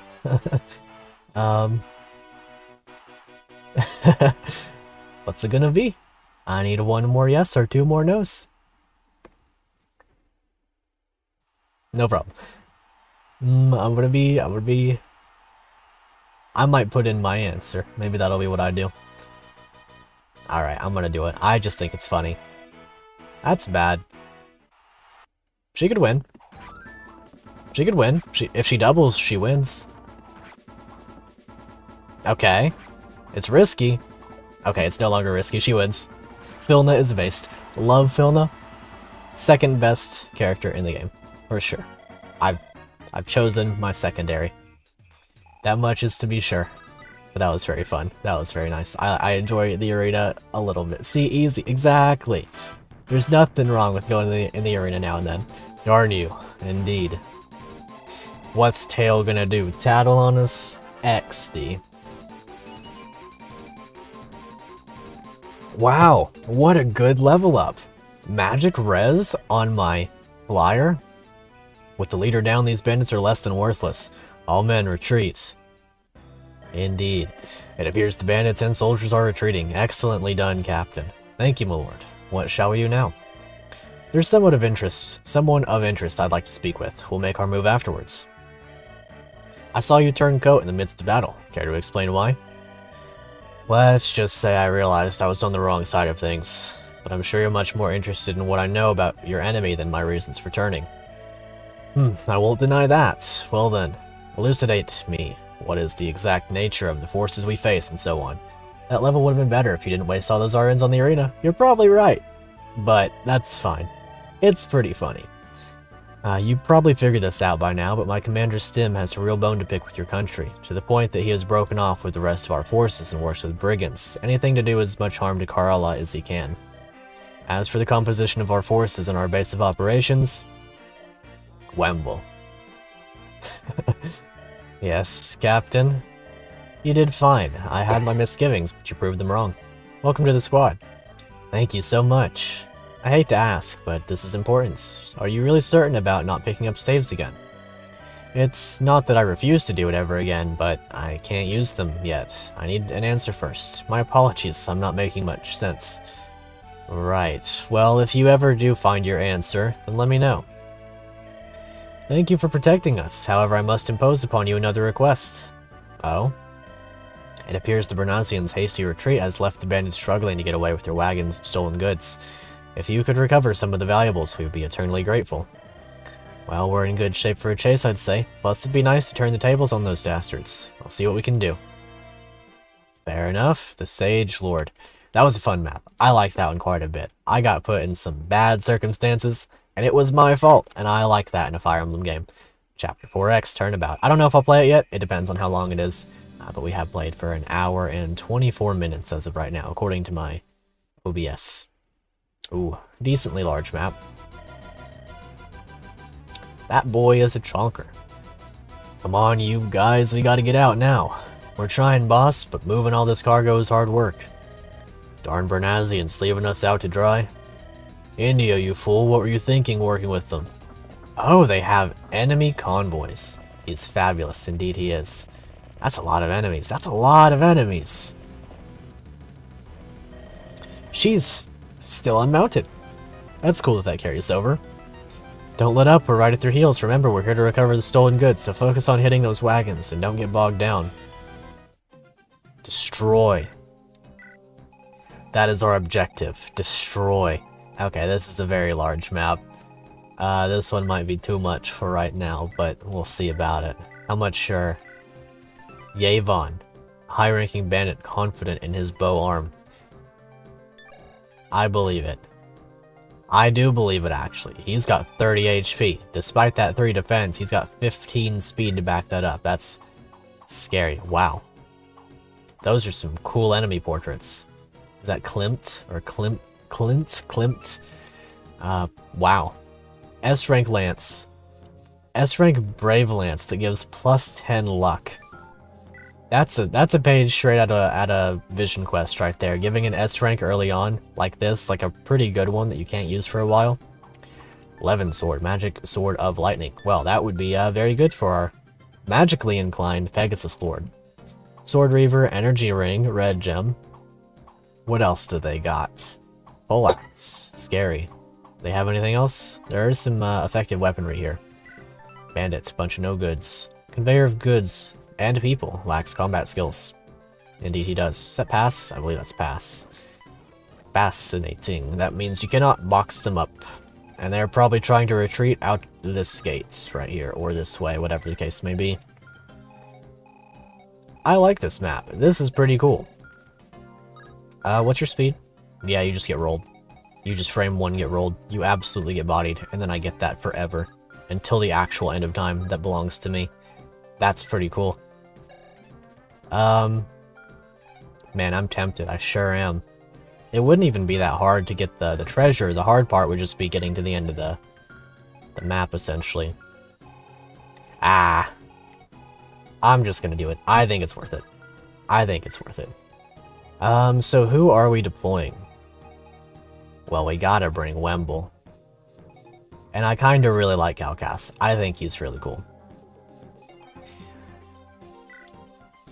What's it gonna be? I need one more yes or two more no's. No problem. I might put in my answer. Maybe that'll be what I do. Alright, I'm gonna do it. I just think it's funny. That's bad. She could win. She could win. If she doubles, she wins. Okay. It's risky. Okay, it's no longer risky. She wins. Filna is based. Love Filna. Second best character in the game. For sure. I've chosen my secondary. That much is to be sure. But that was very fun. That was very nice. I enjoy the arena a little bit. See, easy. Exactly. There's nothing wrong with going in the arena now and then. Darn you. Indeed. What's Tail gonna do? Tattle on us? XD. Wow. What a good level up. Magic res on my flyer? With the leader down, these bandits are less than worthless. All men retreat. Indeed. It appears the bandits and soldiers are retreating. Excellently done, Captain. Thank you, my lord. What shall we do now? There's someone of interest I'd like to speak with. We'll make our move afterwards. I saw you turn coat in the midst of battle. Care to explain why? Let's just say I realized I was on the wrong side of things. But I'm sure you're much more interested in what I know about your enemy than my reasons for turning. I won't deny that. Well then, elucidate me. What is the exact nature of the forces we face and so on? That level would have been better if you didn't waste all those RNs on the arena. You're probably right. But that's fine. It's pretty funny. You probably figured this out by now, but my commander Stim has a real bone to pick with your country, to the point that he has broken off with the rest of our forces and works with brigands, anything to do as much harm to Karala as he can. As for the composition of our forces and our base of operations, Wemble. Yes, Captain. You did fine. I had my misgivings, but you proved them wrong. Welcome to the squad. Thank you so much. I hate to ask, but this is important. Are you really certain about not picking up saves again? It's not that I refuse to do it ever again, but I can't use them yet. I need an answer first. My apologies, I'm not making much sense. Right. Well, if you ever do find your answer, then let me know. Thank you for protecting us. However, I must impose upon you another request. Oh? It appears the Bernazians' hasty retreat has left the bandits struggling to get away with their wagons of stolen goods. If you could recover some of the valuables, we would be eternally grateful. Well, we're in good shape for a chase, I'd say. Plus, it'd be nice to turn the tables on those dastards. I'll see what we can do. Fair enough. The Sage Lord. That was a fun map. I liked that one quite a bit. I got put in some bad circumstances, and it was my fault, and I like that in a Fire Emblem game. Chapter 4X Turnabout. I don't know if I'll play it yet. It depends on how long it is. But we have played for an hour and 24 minutes as of right now, according to my OBS. Ooh, decently large map. That boy is a chonker. Come on, you guys, we gotta get out now. We're trying, boss, but moving all this cargo is hard work. Darn Bernazians leaving us out to dry. India, you fool, what were you thinking working with them? Oh, they have enemy convoys. He's fabulous, indeed he is. That's a lot of enemies. That's a lot of enemies. She's still unmounted. That's cool that carries over. Don't let up, we're right at their heels. Remember, we're here to recover the stolen goods, so focus on hitting those wagons and don't get bogged down. Destroy. That is our objective. Destroy. Okay, this is a very large map. This one might be too much for right now, but we'll see about it. How much sure? Yavon. High-ranking bandit confident in his bow arm. I believe it. I do believe it, actually. He's got 30 HP. Despite that 3 defense, he's got 15 speed to back that up. That's scary. Wow. Those are some cool enemy portraits. Is that Klimt? Or Klimt? Klimt? Wow. S-rank Lance. S-rank Brave Lance that gives plus 10 luck. That's a page straight out of Vision Quest right there. Giving an S rank early on, like this, like a pretty good one that you can't use for a while. Levin Sword, Magic Sword of Lightning. Well, that would be very good for our magically inclined Pegasus Lord. Sword Reaver, Energy Ring, Red Gem. What else do they got? Poleaxe. Scary. They have anything else? There is some effective weaponry here. Bandit. Bunch of no goods. Conveyor of goods and people. Lacks combat skills. Indeed he does. Is that pass? I believe that's pass. Fascinating. That means you cannot box them up. And they're probably trying to retreat out this gate right here, or this way, whatever the case may be. I like this map. This is pretty cool. What's your speed? Yeah, you just get rolled. You just frame one, get rolled. You absolutely get bodied, and then I get that forever. Until the actual end of time that belongs to me. That's pretty cool. Man, I'm tempted. I sure am. It wouldn't even be that hard to get the treasure. The hard part would just be getting to the end of the map, essentially. Ah. I'm just gonna do it. I think it's worth it. I think it's worth it. So who are we deploying? Well, we gotta bring Wemble. And I kinda really like Calcas. I think he's really cool.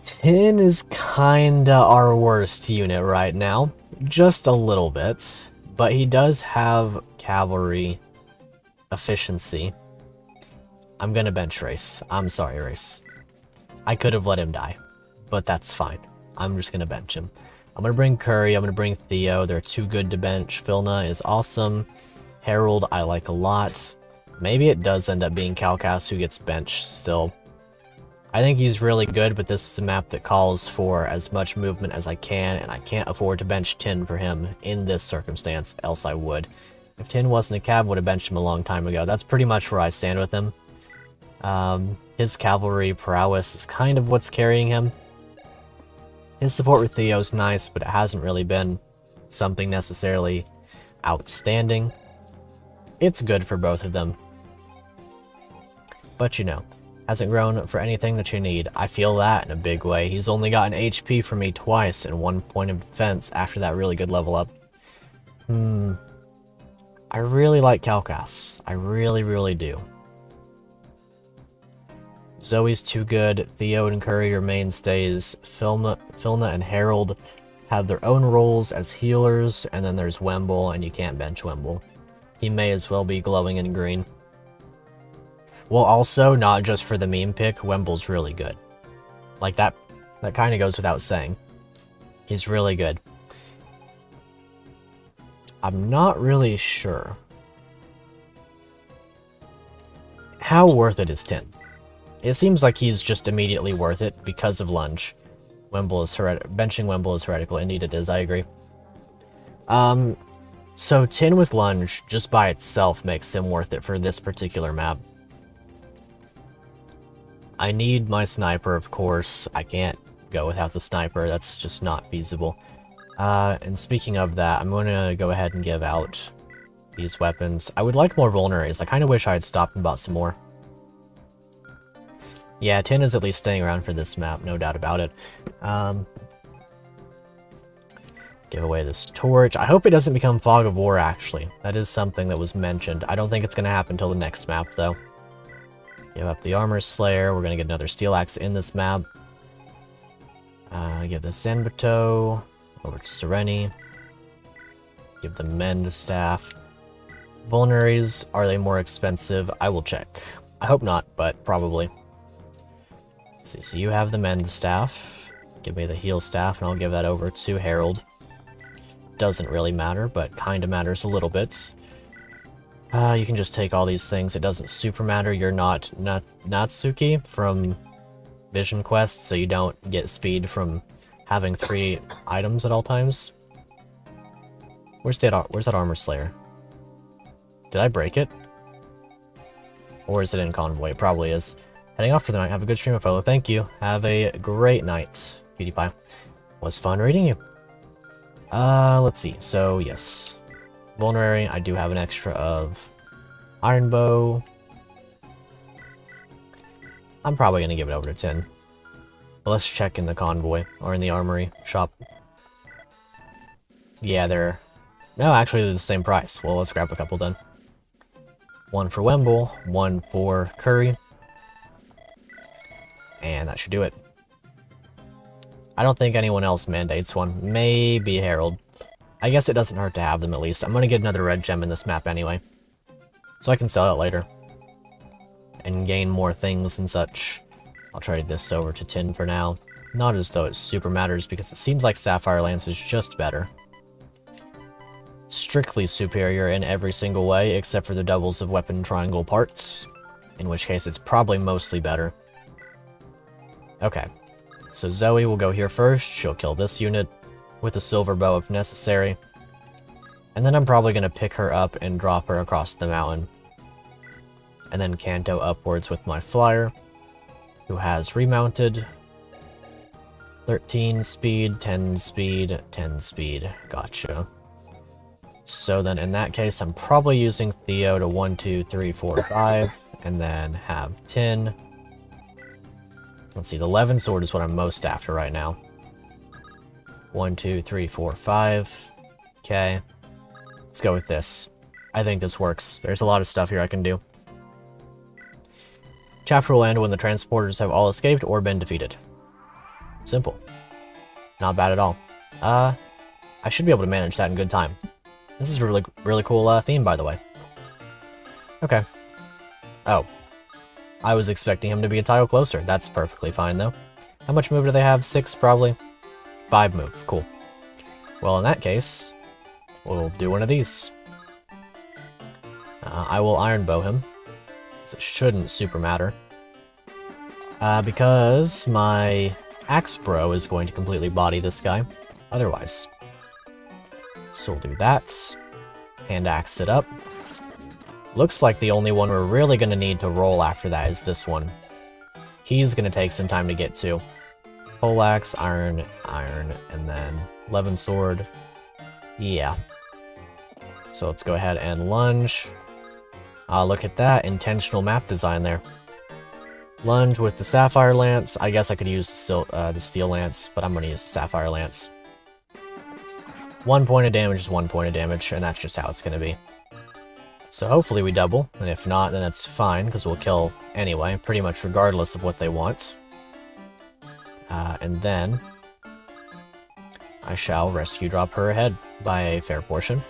Tin is kinda our worst unit right now. Just a little bit. But he does have cavalry efficiency. I'm gonna bench Race. I'm sorry, Race. I could have let him die. But that's fine. I'm just gonna bench him. I'm gonna bring Curry. I'm gonna bring Theo. They're too good to bench. Filna is awesome. Harold I like a lot. Maybe it does end up being Calcas who gets benched still. I think he's really good, but this is a map that calls for as much movement as I can, and I can't afford to bench Tin for him in this circumstance, else I would. If Tin wasn't a cab, I would have benched him a long time ago. That's pretty much where I stand with him. His cavalry prowess is kind of what's carrying him. His support with Theo's nice, but it hasn't really been something necessarily outstanding. It's good for both of them. But you know, hasn't grown for anything that you need. I feel that in a big way. He's only gotten HP from me twice and 1 point of defense after that really good level up. I really like Calcas. I really, really do. Zoe's too good. Theo and Curry are mainstays. Filna and Harold have their own roles as healers, and then there's Wemble, and you can't bench Wemble. He may as well be glowing in green. Well, also, not just for the meme pick, Wemble's really good. Like, that kind of goes without saying. He's really good. I'm not really sure. How worth it is Tin? It seems like he's just immediately worth it because of Lunge. Benching Wemble is heretical. Indeed it is, I agree. So Tin with Lunge, just by itself, makes him worth it for this particular map. I need my sniper, of course. I can't go without the sniper. That's just not feasible. And speaking of that, I'm going to go ahead and give out these weapons. I would like more vulneraries. I kind of wish I had stopped and bought some more. Yeah, Tin is at least staying around for this map, no doubt about it. Give away this torch. I hope it doesn't become Fog of War, actually. That is something that was mentioned. I don't think it's going to happen until the next map, though. Give up the Armor Slayer. We're going to get another Steel Axe in this map. Give the Sand Bateau over to Sereni. Give the Mend Staff. Vulneraries, are they more expensive? I will check. I hope not, but probably. Let's see, so you have the Mend Staff. Give me the Heal Staff, and I'll give that over to Harold. Doesn't really matter, but kinda matters a little bit. You can just take all these things. It doesn't super matter. You're not Natsuki from Vision Quest, so you don't get speed from having 3 items at all times. Where's that Armor Slayer? Did I break it? Or is it in Convoy? It probably is. Heading off for the night. Have a good stream, fellow. Thank you. Have a great night, PewDiePie. Was fun reading you. Let's see. So, yes. Vulnerary, I do have an extra of Iron Bow. I'm probably going to give it over to 10. But let's check in the Convoy, or in the Armory shop. Yeah, they're... No, actually they're the same price. Well, let's grab a couple then. 1 for Wemble, 1 for Curry. And that should do it. I don't think anyone else mandates one. Maybe Harold. I guess it doesn't hurt to have them at least. I'm gonna get another red gem in this map anyway, so I can sell it later and gain more things and such. I'll trade this over to tin for now. Not as though it super matters, because it seems like Sapphire Lance is just better. Strictly superior in every single way, except for the doubles of weapon triangle parts, in which case it's probably mostly better. Okay, so Zoe will go here first. She'll kill this unit with a silver bow if necessary. And then I'm probably going to pick her up and drop her across the mountain. And then Kanto upwards with my flyer, who has remounted. 13 speed, 10 speed, 10 speed. Gotcha. So then in that case, I'm probably using Theo to 1, 2, 3, 4, 5, and then have 10. Let's see, the 11 sword is what I'm most after right now. 1, 2, 3, 4, 5. Okay. Let's go with this. I think this works. There's a lot of stuff here I can do. Chapter will end when the transporters have all escaped or been defeated. Simple. Not bad at all. I should be able to manage that in good time. This is a really cool theme, by the way. Okay. Oh. I was expecting him to be a tile closer. That's perfectly fine, though. How much move do they have? 6, probably? 5 move. Cool. Well, in that case, we'll do one of these. I will Iron Bow him. So it shouldn't super matter. Because my Axe Bro is going to completely body this guy otherwise. So we'll do that. Hand axe it up. Looks like the only one we're really going to need to roll after that is this one. He's going to take some time to get to. Poleaxe, iron, and then 11 sword. Yeah. So let's go ahead and lunge. Look at that. Intentional map design there. Lunge with the Sapphire Lance. I guess I could use the Steel Lance, but I'm going to use the Sapphire Lance. 1 point of damage is 1 point of damage, and that's just how it's going to be. So hopefully we double, and if not, then that's fine, because we'll kill anyway, pretty much regardless of what they want. And then I shall rescue drop her ahead by a fair portion.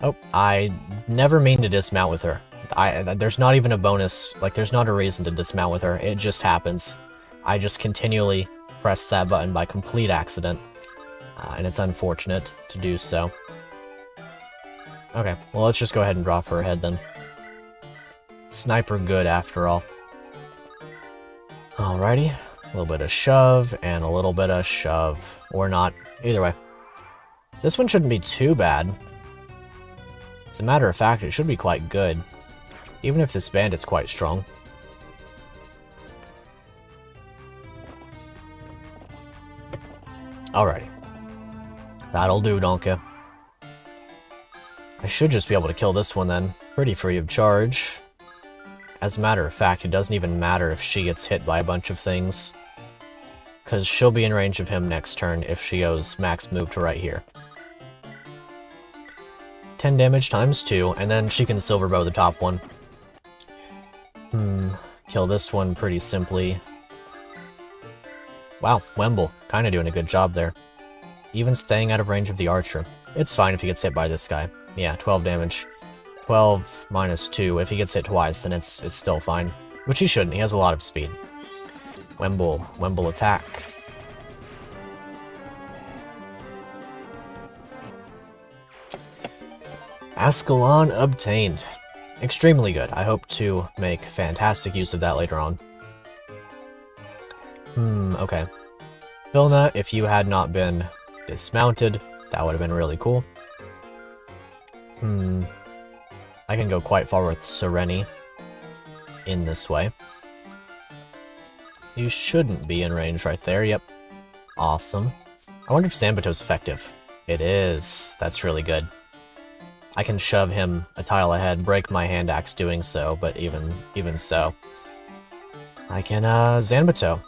Oh, I never mean to dismount with her. There's not even a bonus, like there's not a reason to dismount with her, it just happens. I just continually press that button by complete accident, and it's unfortunate to do so. Okay, well let's just go ahead and drop her ahead then. Sniper good after all. Alrighty, a little bit of shove and a little bit of shove, or not, either way. This one shouldn't be too bad. As a matter of fact, it should be quite good, even if this bandit's quite strong. Alrighty. That'll do, Donka. I should just be able to kill this one then, pretty free of charge. As a matter of fact, it doesn't even matter if she gets hit by a bunch of things, because she'll be in range of him next turn if she goes max move to right here. 10 damage times 2, and then she can silver bow the top one. Kill this one pretty simply. Wow, Wemble, kinda doing a good job there. Even staying out of range of the archer. It's fine if he gets hit by this guy. Yeah, 12 damage. 12 minus 2. If he gets hit twice, then it's still fine. Which he shouldn't, he has a lot of speed. Wemble attack. Ascalon obtained. Extremely good. I hope to make fantastic use of that later on. Okay. Vilna, if you had not been dismounted, that would have been really cool. I can go quite far with Sereni in this way. You shouldn't be in range right there, yep. Awesome. I wonder if Zanbato's effective. It is. That's really good. I can shove him a tile ahead, break my hand axe doing so, but even so. I can, Zanbato.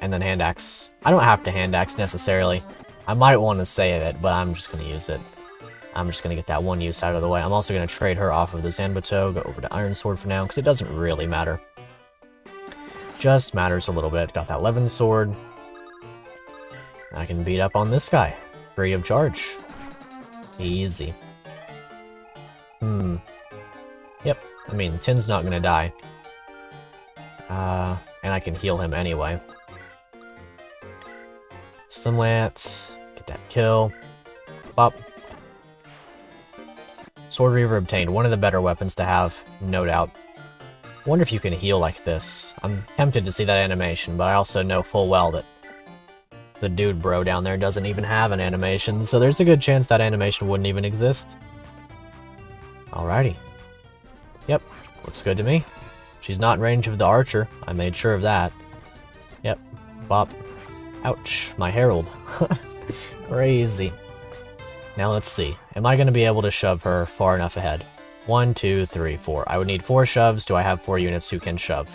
And then hand axe. I don't have to hand axe necessarily. I might want to save it, but I'm just going to use it. I'm just going to get that one use out of the way. I'm also going to trade her off of the Zanbato, go over to Iron Sword for now, because it doesn't really matter. Just matters a little bit. Got that 11 sword. I can beat up on this guy, free of charge. Easy. Yep, I mean, Tin's not gonna die. And I can heal him anyway. Slim Lance, get that kill. Bop. Sword Reaver obtained, one of the better weapons to have, no doubt. Wonder if you can heal like this. I'm tempted to see that animation, but I also know full well that the dude bro down there doesn't even have an animation, so there's a good chance that animation wouldn't even exist. Alrighty. Yep, looks good to me. She's not in range of the archer, I made sure of that. Yep, bop. Ouch, my herald. Crazy. Now let's see. Am I going to be able to shove her far enough ahead? 1, 2, 3, 4. I would need 4 shoves. Do I have 4 units who can shove?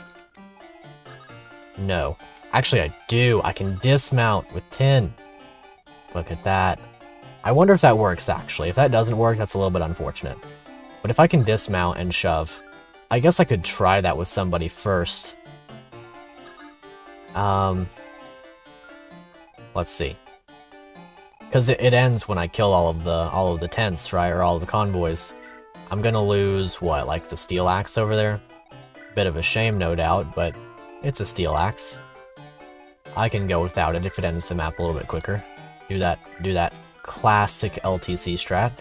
No. Actually, I do. I can dismount with 10. Look at that. I wonder if that works, actually. If that doesn't work, that's a little bit unfortunate. But if I can dismount and shove, I guess I could try that with somebody first. Let's see. Because it ends when I kill all of the tents, right? Or all of the convoys. I'm gonna lose, what, like the steel axe over there? Bit of a shame, no doubt, but it's a steel axe. I can go without it if it ends the map a little bit quicker. Do that classic LTC strat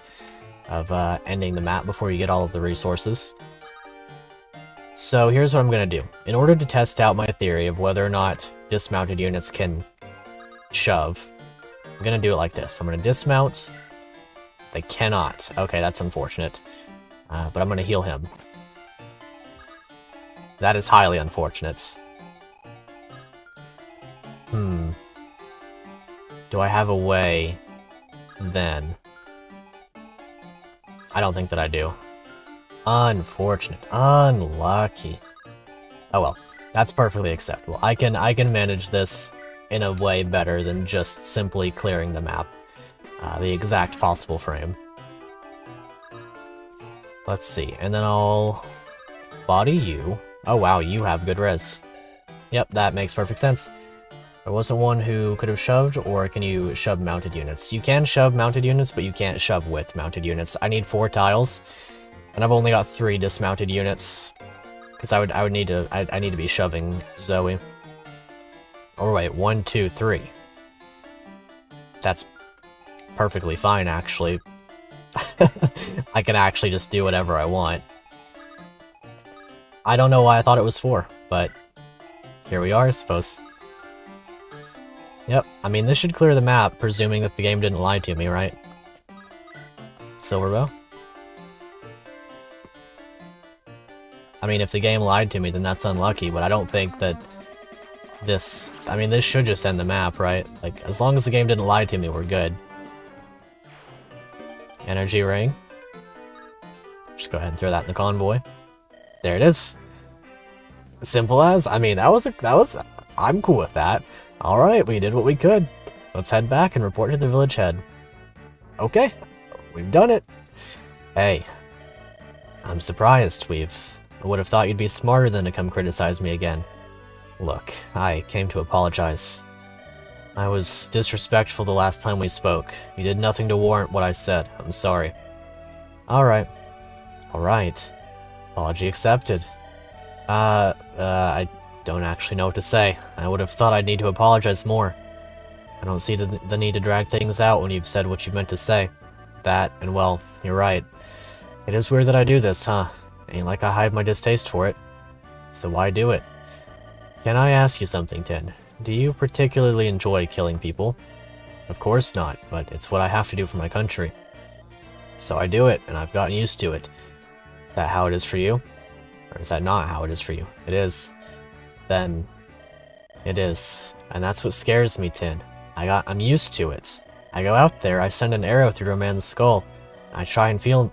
of ending the map before you get all of the resources. So here's what I'm gonna do. In order to test out my theory of whether or not dismounted units can shove, I'm gonna do it like this. I'm gonna dismount. They cannot. Okay, that's unfortunate. But I'm gonna heal him. That is highly unfortunate. Do I have a way, then? I don't think that I do. Unfortunate. Unlucky. Oh well. That's perfectly acceptable. I can manage this in a way better than just simply clearing the map. The exact possible frame. Let's see. And then I'll body you. Oh wow, you have good res. Yep, that makes perfect sense. There wasn't one who could have shoved, or can you shove mounted units? You can shove mounted units, but you can't shove with mounted units. I need 4 tiles, and I've only got 3 dismounted units, because I need to be shoving Zoe. Or wait, 1, 2, 3. That's perfectly fine, actually. I can actually just do whatever I want. I don't know why I thought it was 4, but here we are, I suppose. Yep, I mean, this should clear the map, presuming that the game didn't lie to me, right? Silver bow? I mean, if the game lied to me, then that's unlucky, but I don't think that this... I mean, this should just end the map, right? Like, as long as the game didn't lie to me, we're good. Energy ring. Just go ahead and throw that in the convoy. There it is. Simple as. I mean, that was... I'm cool with that. Alright, we did what we could. Let's head back and report to the village head. Okay, we've done it. Hey, I'm surprised. I would have thought you'd be smarter than to come criticize me again. Look, I came to apologize. I was disrespectful the last time we spoke. You did nothing to warrant what I said. I'm sorry. Alright. Alright. Apology accepted. I don't actually know what to say. I would have thought I'd need to apologize more. I don't see the need to drag things out when you've said what you meant to say. That, and well, you're right. It is weird that I do this, huh? Ain't like I hide my distaste for it. So why do it? Can I ask you something, Tin? Do you particularly enjoy killing people? Of course not, but it's what I have to do for my country. So I do it, and I've gotten used to it. Is that how it is for you? Or is that not how it is for you? It is. Then it is. And that's what scares me, Tin. I'm used to it. I go out there, I send an arrow through a man's skull. I try and feel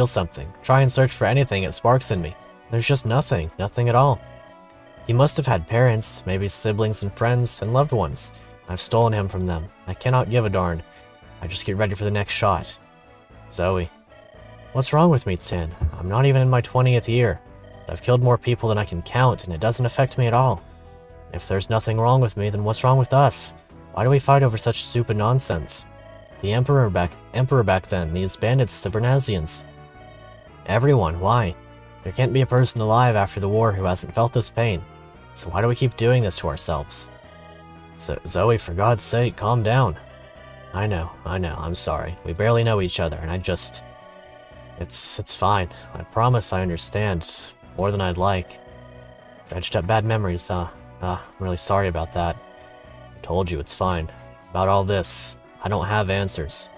something. Try and search for anything it sparks in me. There's just nothing. Nothing at all. He must have had parents, maybe siblings and friends and loved ones. I've stolen him from them. I cannot give a darn. I just get ready for the next shot. Zoe. What's wrong with me, Tin? I'm not even in my 20th year. I've killed more people than I can count, and it doesn't affect me at all. If there's nothing wrong with me, then what's wrong with us? Why do we fight over such stupid nonsense? The Emperor back then, these bandits, the Bernazians. Everyone, why? There can't be a person alive after the war who hasn't felt this pain. So why do we keep doing this to ourselves? So, Zoe, for God's sake, calm down. I know, I'm sorry. We barely know each other, and it's fine. I promise I understand. More than I'd like. Dredged up bad memories, huh? I'm really sorry about that. I told you, it's fine. About all this, I don't have answers.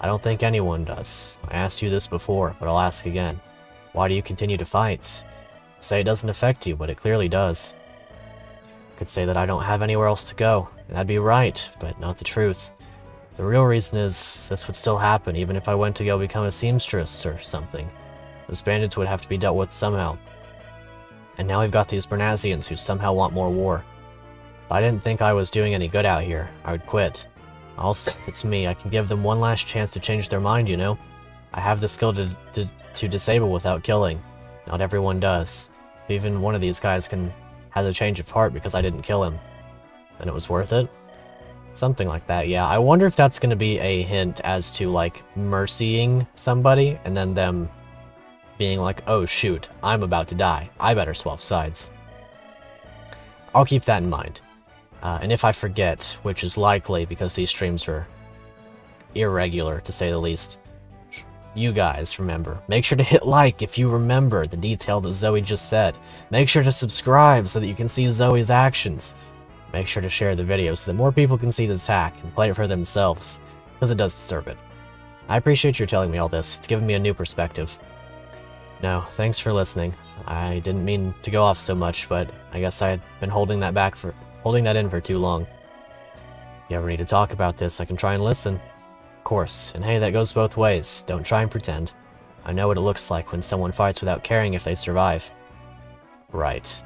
I don't think anyone does. I asked you this before, but I'll ask again. Why do you continue to fight? Say it doesn't affect you, but it clearly does. I could say that I don't have anywhere else to go, and that'd be right, but not the truth. The real reason is this would still happen even if I went to go become a seamstress or something. Those bandits would have to be dealt with somehow. And now we've got these Bernazians who somehow want more war. If I didn't think I was doing any good out here, I would quit. Also, it's me. I can give them one last chance to change their mind, you know? I have the skill to disable without killing. Not everyone does. Even one of these guys has a change of heart because I didn't kill him. Then it was worth it? Something like that, yeah. I wonder if that's going to be a hint as to, like, mercying somebody, and then them being like, oh shoot, I'm about to die. I better swap sides. I'll keep that in mind. And if I forget, which is likely because these streams are irregular, to say the least, you guys remember. Make sure to hit like if you remember the detail that Zoe just said. Make sure to subscribe so that you can see Zoe's actions. Make sure to share the video so that more people can see this hack and play it for themselves, because it does deserve it. I appreciate your telling me all this. It's given me a new perspective. No, thanks for listening. I didn't mean to go off so much, but I guess I had been holding that in for too long. If you ever need to talk about this, I can try and listen. Of course, and hey, that goes both ways. Don't try and pretend. I know what it looks like when someone fights without caring if they survive. Right.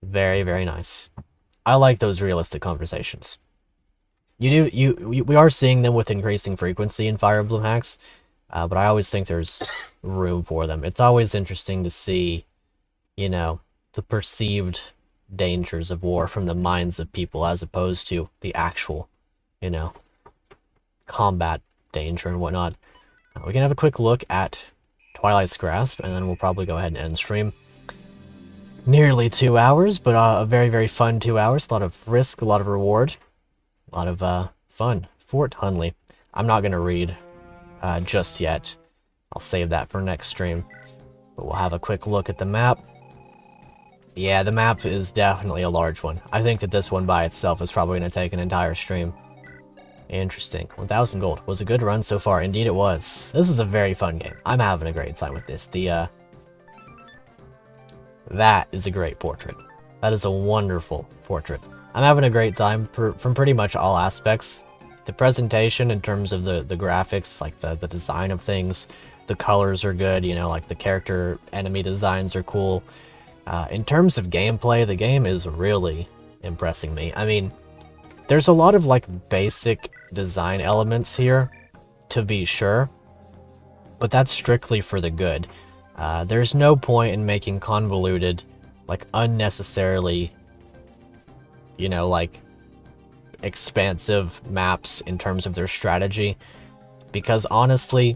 Very, very nice. I like those realistic conversations. We are seeing them with increasing frequency in Fire Emblem hacks, but I always think there's room for them. It's always interesting to see, you know, the perceived dangers of war from the minds of people as opposed to the actual, you know, combat danger and whatnot. We can have a quick look at Twilight's Grasp, and then we'll probably go ahead and end stream. Nearly 2 hours, but a very, very fun 2 hours. A lot of risk, a lot of reward, a lot of fun. Fort Hunley. I'm not going to read just yet. I'll save that for next stream. But we'll have a quick look at the map. Yeah, the map is definitely a large one. I think that this one by itself is probably going to take an entire stream. Interesting. 1,000 gold. Was a good run so far. Indeed it was. This is a very fun game. I'm having a great time with this. That is a great portrait. That is a wonderful portrait. I'm having a great time from pretty much all aspects. The presentation in terms of the graphics, like the design of things, the colors are good, you know, like the character enemy designs are cool. In terms of gameplay, the game is really impressing me. I mean, there's a lot of like basic design elements here, to be sure, but that's strictly for the good. There's no point in making convoluted, like unnecessarily, you know, like expansive maps in terms of their strategy, because honestly,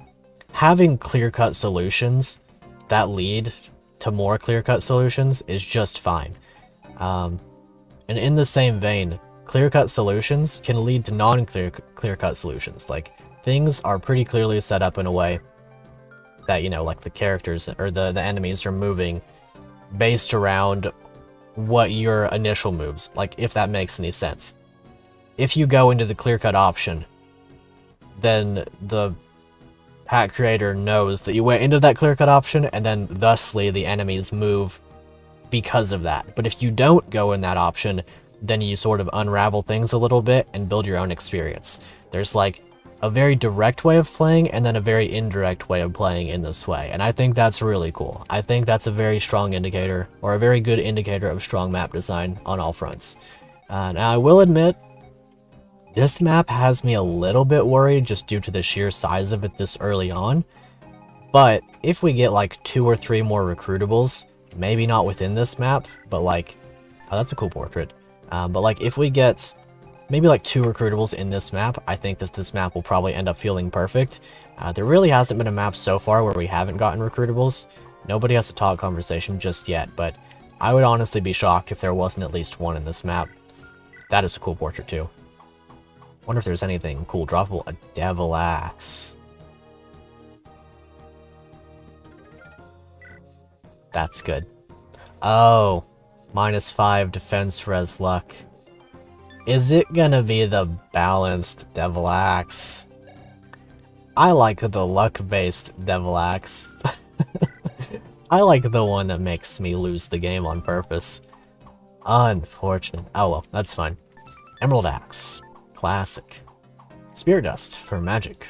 having clear-cut solutions that lead to more clear-cut solutions is just fine. And in the same vein, clear-cut solutions can lead to non-clear-cut solutions. Like, things are pretty clearly set up in a way that, you know, like the characters or the enemies are moving based around what your initial moves, like if that makes any sense. If you go into the clear-cut option, then the pack creator knows that you went into that clear-cut option, and then thusly the enemies move because of that. But if you don't go in that option, then you sort of unravel things a little bit and build your own experience. There's like a very direct way of playing and then a very indirect way of playing in this way, and I think that's really cool. I think that's a very strong indicator, or a very good indicator of strong map design on all fronts. Now I will admit, this map has me a little bit worried just due to the sheer size of it this early on, but if we get like 2 or 3 more recruitables, maybe not within this map, but like, oh, that's a cool portrait, but like if we get maybe like 2 recruitables in this map, I think that this map will probably end up feeling perfect. There really hasn't been a map so far where we haven't gotten recruitables. Nobody has a talk conversation just yet, but I would honestly be shocked if there wasn't at least one in this map. That is a cool portrait too. Wonder if there's anything cool droppable. A devil axe. That's good. Oh, -5 defense res luck. Is it gonna be the balanced devil axe? I like the luck-based devil axe. I like the one that makes me lose the game on purpose. Unfortunate. Oh well, that's fine. Emerald axe. Classic. Spear dust for magic.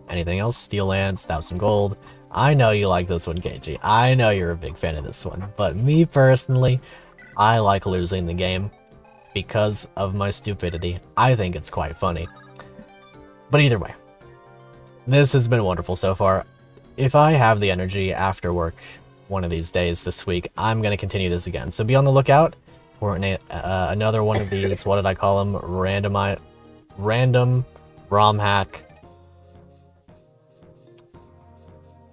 Anything else? Steel lance, 1000 gold. I know you like this one, KG. I know you're a big fan of this one. But me personally, I like losing the game because of my stupidity. I think it's quite funny. But either way, this has been wonderful so far. If I have the energy after work one of these days this week, I'm going to continue this again. So be on the lookout for another one of these, what did I call them? Random Romhack.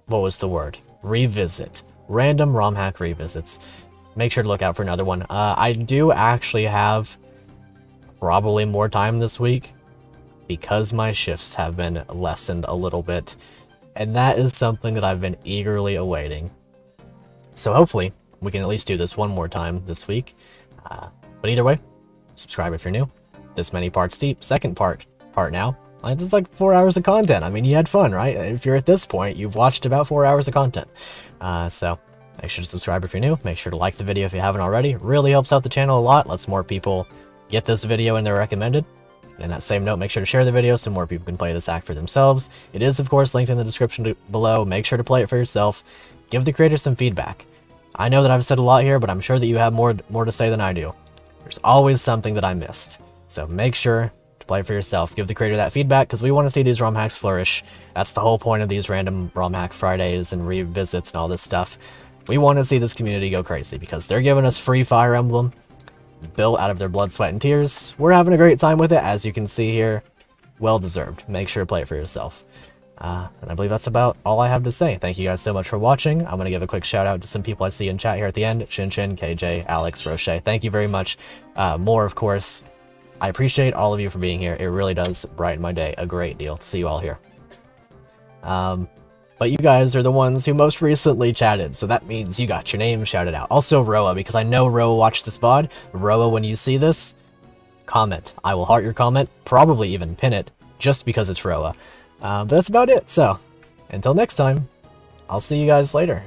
What was the word? Revisit. Random Romhack Revisits. Make sure to look out for another one. I do actually have probably more time this week because my shifts have been lessened a little bit. And that is something that I've been eagerly awaiting. So hopefully, we can at least do this one more time this week. But either way, subscribe if you're new. This many parts deep. Second part now. Like, it's like 4 hours of content. I mean, you had fun, right? If you're at this point, you've watched about 4 hours of content. So make sure to subscribe if you're new. Make sure to like the video if you haven't already. It really helps out the channel a lot. Lets more people get this video in their recommended. In that same note, make sure to share the video so more people can play this act for themselves. It is, of course, linked in the description below. Make sure to play it for yourself. Give the creators some feedback. I know that I've said a lot here, but I'm sure that you have more to say than I do. There's always something that I missed. So make sure to play it for yourself. Give the creator that feedback, because we want to see these ROM hacks flourish. That's the whole point of these Random Romhack Fridays and revisits and all this stuff. We want to see this community go crazy, because they're giving us free Fire Emblem, built out of their blood, sweat, and tears. We're having a great time with it, as you can see here. Well deserved. Make sure to play it for yourself. And I believe that's about all I have to say. Thank you guys so much for watching. I'm going to give a quick shout out to some people I see in chat here at the end. Shinchin, KJ, Alex, Roche. Thank you very much. More, of course. I appreciate all of you for being here. It really does brighten my day a great deal to see you all here. But you guys are the ones who most recently chatted, so that means you got your name shouted out. Also Roa, because I know Roa watched this VOD. Roa, when you see this, comment. I will heart your comment, probably even pin it, just because it's Roa. But that's about it, so until next time, I'll see you guys later.